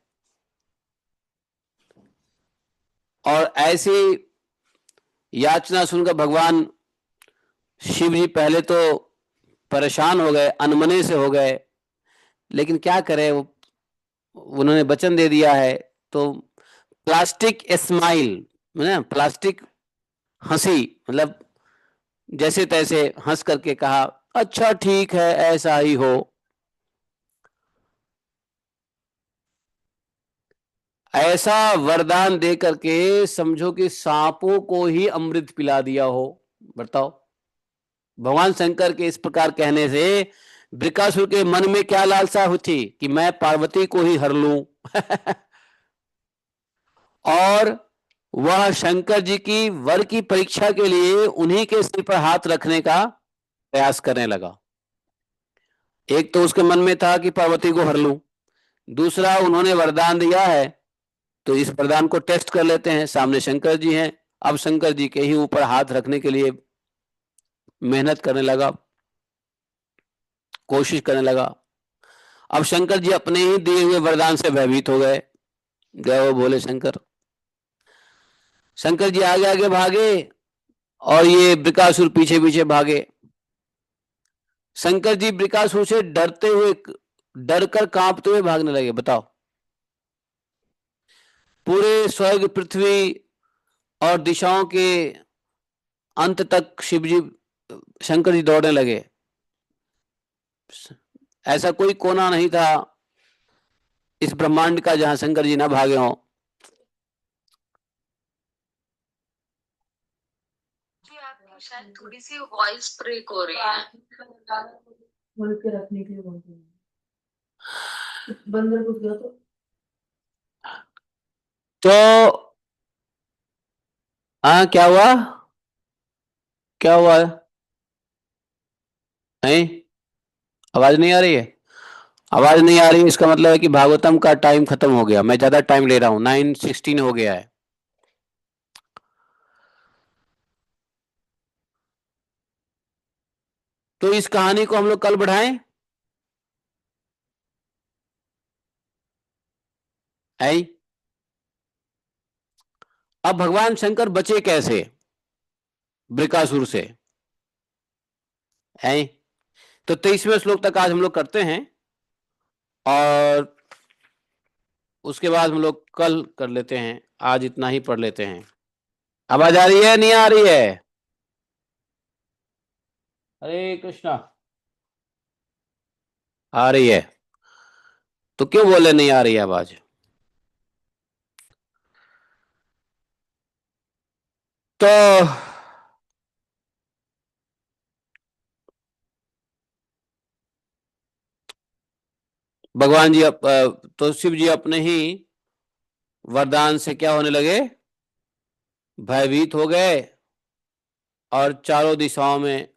और ऐसी याचना सुनकर भगवान शिव जी पहले तो परेशान हो गए, अनमने से हो गए, लेकिन क्या करें, वो उन्होंने वचन दे दिया है। तो प्लास्टिक स्माइल, प्लास्टिक हंसी, मतलब जैसे तैसे हंस करके कहा, अच्छा ठीक है, ऐसा ही हो। ऐसा वरदान दे करके समझो कि सांपों को ही अमृत पिला दिया हो। बताओ, भगवान शंकर के इस प्रकार कहने से बृकासुर के मन में क्या लालसा हुई कि मैं पार्वती को ही हर लूं। और वह शंकर जी की वर की परीक्षा के लिए उन्हीं के सिर पर हाथ रखने का प्रयास करने लगा। एक तो उसके मन में था कि पार्वती को हर लूं, दूसरा उन्होंने वरदान दिया है तो इस वरदान को टेस्ट कर लेते हैं। सामने शंकर जी हैं, अब शंकर जी के ही ऊपर हाथ रखने के लिए मेहनत करने लगा, कोशिश करने लगा। अब शंकर जी अपने ही दिए हुए वरदान से भयभीत हो गए। जय हो भोले शंकर। शंकर जी आगे आगे भागे और ये बृकासुर पीछे पीछे भागे। शंकर जी बृकासुर से डरते हुए, डर कर कांपते हुए भागने लगे। बताओ, पूरे स्वर्ग पृथ्वी और दिशाओं के अंत तक शिवजी, शंकर जी दौड़ने लगे। ऐसा कोई कोना नहीं था इस ब्रह्मांड का जहां शंकर जी ना भागे हों। शायद थोड़ी सी वॉइस ब्रेक हो रही है। खोल के रखने के लिए बोलते हैं। बंदर घुस गया तो हाँ, क्या हुआ, क्या हुआ? नहीं, आवाज नहीं आ रही है? आवाज नहीं आ रही है, इसका मतलब है कि भागवतम का टाइम खत्म हो गया। मैं ज्यादा टाइम ले रहा हूं, 9:16 हो गया है। तो इस कहानी को हम लोग कल बढ़ाएं। है, अब भगवान शंकर बचे कैसे बृकासुर से? है, तो 23वें श्लोक तक आज हम लोग करते हैं और उसके बाद हम लोग कल कर लेते हैं। आज इतना ही पढ़ लेते हैं। आवाज आ रही है, नहीं आ रही है? हरे कृष्णा। आ रही है तो क्यों बोले नहीं आ रही है आवाज? तो भगवान जी तो शिव जी अपने ही वरदान से क्या होने लगे, भयभीत हो गए और चारों दिशाओं में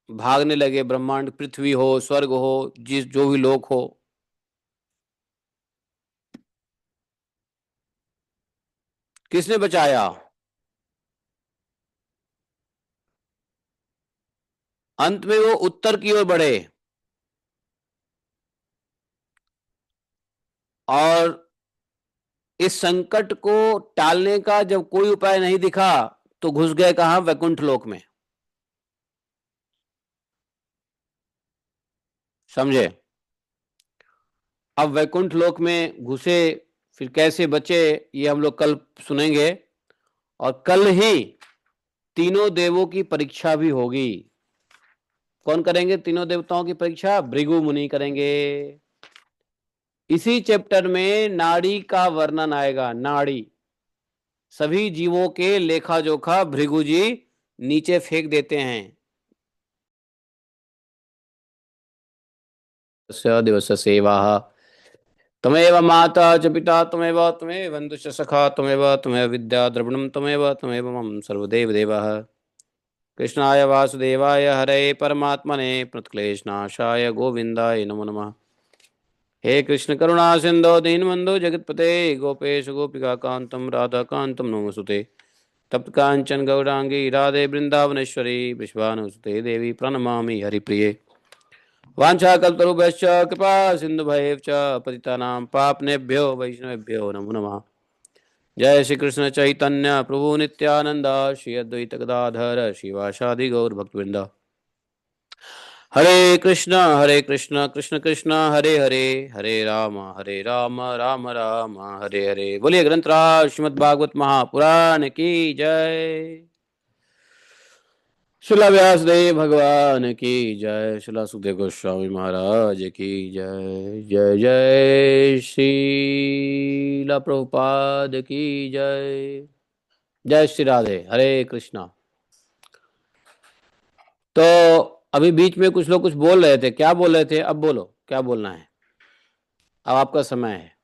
भागने लगे। ब्रह्मांड, पृथ्वी हो, स्वर्ग हो, जिस जो भी लोक हो। किसने बचाया? अंत में वो उत्तर की ओर बढ़े और इस संकट को टालने का जब कोई उपाय नहीं दिखा तो घुस गए कहां? वैकुंठ लोक में। समझे? अब वैकुंठ लोक में घुसे, फिर कैसे बचे, ये हम लोग कल सुनेंगे। और कल ही तीनों देवों की परीक्षा भी होगी। कौन करेंगे तीनों देवताओं की परीक्षा? भृगु मुनि करेंगे। इसी चैप्टर में नाड़ी का वर्णन आएगा। नाड़ी, सभी जीवों के लेखा जोखा भृगु जी नीचे फेंक देते हैं। दिवस सेवा तमेव माता च पिता तमेव तमेव बंधु च सखा तमेव तमेव विद्या द्रविणम तमेव तमेव मम सर्वदेव देवः। कृष्णाय वासुदेवाय हरे परमात्मने प्रणतक्लेशनाशाय गोविंदाय नमो नमः। हे कृष्ण करुणा सिंधु दीनबंधु जगतपते गोपेश गोपिका कांतम राधा कांतम नमोस्तुते। तप्त कांचन गौरांगी राधे वृंदावनेश्वरी विश्वानुसुते देवी प्रणमामि हरिप्रिये। वाञ्छाकल्पतरुभ्यश्च कृपा सिन्धुभैव च पतितानां पावनेभ्यो वैष्णवेभ्यो नमो नमः। जय श्री कृष्ण चैतन्य प्रभु नित्यानंद श्री अद्वैत गदाधर शिवासादि गौर भक्तवृंद। हरे कृष्ण कृष्ण कृष्ण हरे हरे, हरे राम राम राम हरे हरे। बोलिए ग्रंथराज श्रीमद् भागवत महापुराण की जय। श्रील व्यासदेव भगवान की जय। श्रील सुखदेव गोस्वामी महाराज की जय। जय जय श्रील प्रभुपाद की जय। जय श्री राधे। हरे कृष्णा। तो अभी बीच में कुछ लोग कुछ बोल रहे थे। क्या बोल रहे थे? अब बोलो क्या बोलना है। अब आपका समय है।